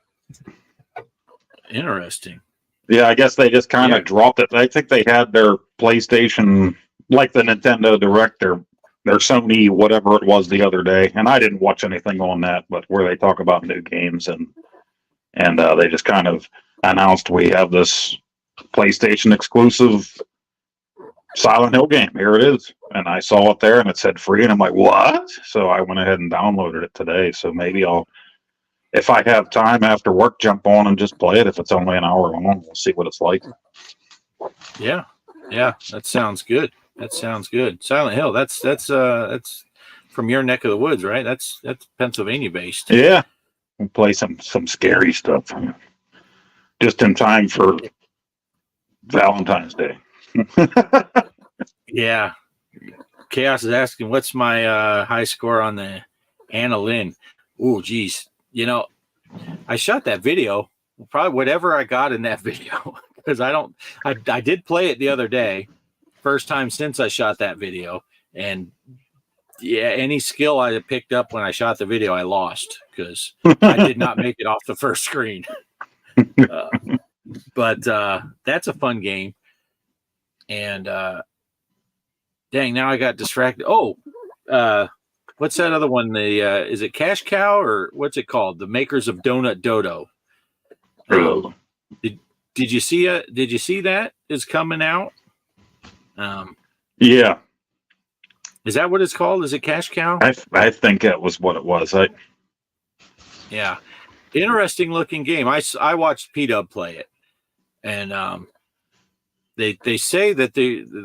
Interesting. Yeah, I guess they just kind of dropped it. I think they had their PlayStation, like the Nintendo Direct, their Sony, whatever it was, the other day, and I didn't watch anything on that, but where they talk about new games, and they just kind of announced we have this PlayStation exclusive Silent Hill game. Here it is, and I saw it there, and it said free, and I'm like, what? So I went ahead and downloaded it today. So maybe I'll, if I have time after work, jump on and just play it. If it's only an hour long, we'll see what it's like. Yeah, that sounds good. That sounds good. Silent Hill. That's from your neck of the woods, right? That's Pennsylvania based. Yeah, we'll play some scary stuff just in time for Valentine's Day. Yeah. Chaos is asking, what's my high score on the Anna Lynn? Oh, geez. I shot that video, probably whatever I got in that video, because I did play it the other day, first time since I shot that video. And yeah, any skill I had picked up when I shot the video, I lost because I did not make it off the first screen. But that's a fun game. And dang, now I got distracted. Oh, what's that other one? Is it Cash Cow or what's it called? The makers of Donut Dodo. Did you see it? Did you see that is coming out? Yeah. Is that what it's called? Is it Cash Cow? I think that was what it was. Yeah. Interesting looking game. I watched P-Dub play it, and they say that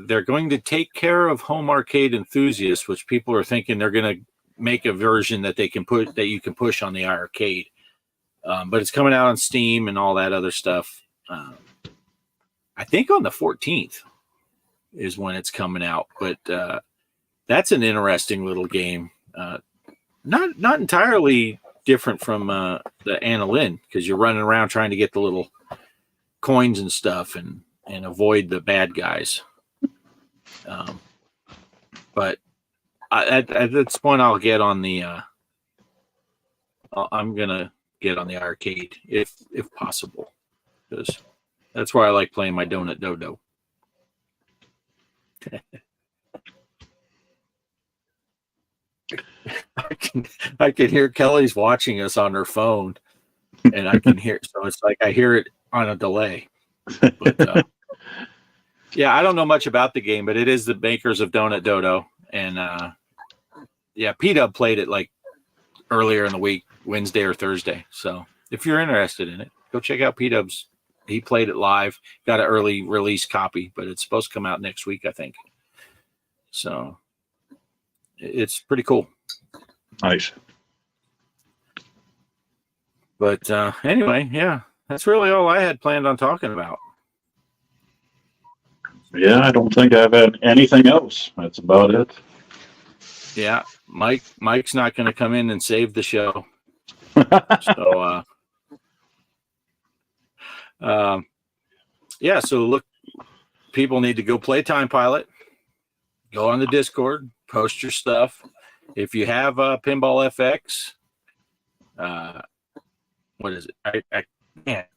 they're going to take care of home arcade enthusiasts, which people are thinking they're going to make a version that you can push on the arcade. But it's coming out on Steam and all that other stuff. I think on the 14th is when it's coming out, but that's an interesting little game. Not entirely different from the Anna Lynn, because you're running around trying to get the little coins and stuff and avoid the bad guys. But at this point, I'll get on the. I'm gonna get on the arcade if possible, because that's where I like playing my Donut Dodo. I can hear Kelly's watching us on her phone, and I can hear. So it's like I hear it on a delay. But yeah, I don't know much about the game, but it is the makers of Donut Dodo, and yeah, P-Dub played it like earlier in the week, Wednesday or Thursday. So if you're interested in it, go check out P-Dub's. He played it live, got an early release copy, but it's supposed to come out next week, I think. So it's pretty cool. Nice. But anyway, yeah, that's really all I had planned on talking about. Yeah, I don't think I've had anything else. That's about it. Yeah, Mike's not going to come in and save the show. So, yeah, so look, people need to go play Time Pilot. Go on the Discord, post your stuff. If you have Pinball FX, what is it? I can't.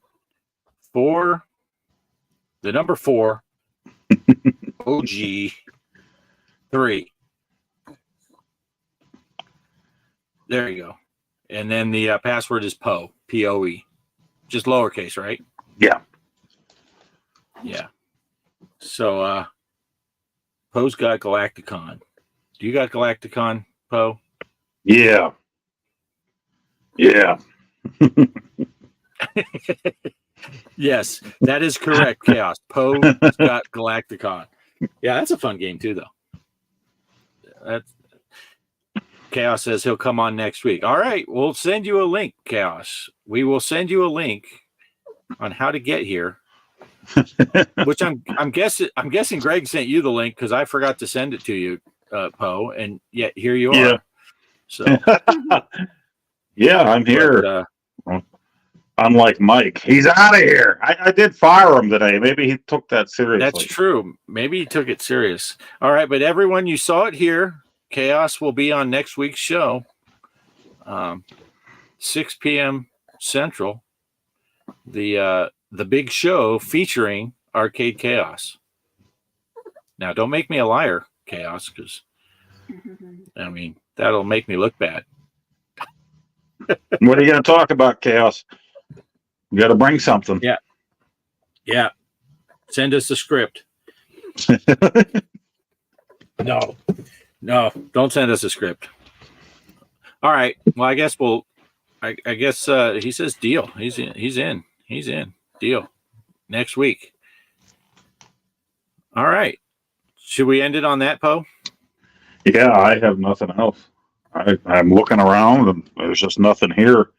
The number 4, OG 3. There you go. And then the password is POE, P-O-E. Just lowercase, right? Yeah. Yeah. So, Poe's got Galacticon. Do you got Galacticon, Poe? Yeah. Yeah. Yes, that is correct, Chaos. Poe's got Galacticon. Yeah, that's a fun game, too, though. Chaos says he'll come on next week. All right, we'll send you a link, Chaos. We will send you a link on how to get here. Which I'm guessing Greg sent you the link because I forgot to send it to you, Poe, and yet here you are. Yeah. So yeah, I'm here. But, unlike Mike, he's out of here. I did fire him today. Maybe he took that seriously. That's true. Maybe he took it serious. All right, but everyone, you saw it here. Chaos will be on next week's show, 6 p.m. Central. The big show featuring Arcade Chaos. Now, don't make me a liar, Chaos, because I mean that'll make me look bad. What are you going to talk about, Chaos? You got to bring something. Yeah. Send us the script. No, don't send us a script. All right. Well, I guess I guess he says deal. He's in. Deal. Next week. All right. Should we end it on that, Poe? Yeah, I have nothing else. I'm looking around and there's just nothing here.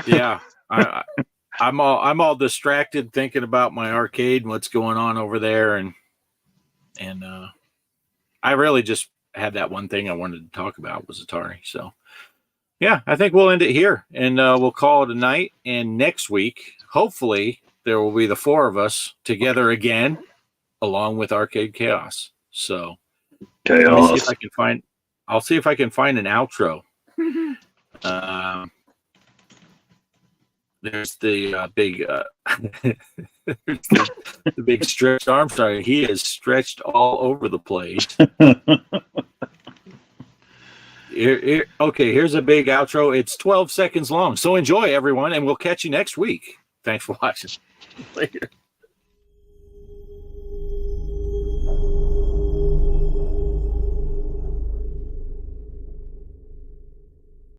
Yeah. I'm all distracted thinking about my arcade and what's going on over there, and I really just had that one thing I wanted to talk about was Atari. So yeah, I think we'll end it here, and we'll call it a night. And next week, hopefully, there will be the 4 of us together again, along with Arcade Chaos. So Chaos. Let me see if I can find. I'll see if I can find an outro. There's the big, the big stretched arm. Sorry, he is stretched all over the place. Okay, here's a big outro. It's 12 seconds long. So enjoy, everyone, and we'll catch you next week. Thanks for watching. Later.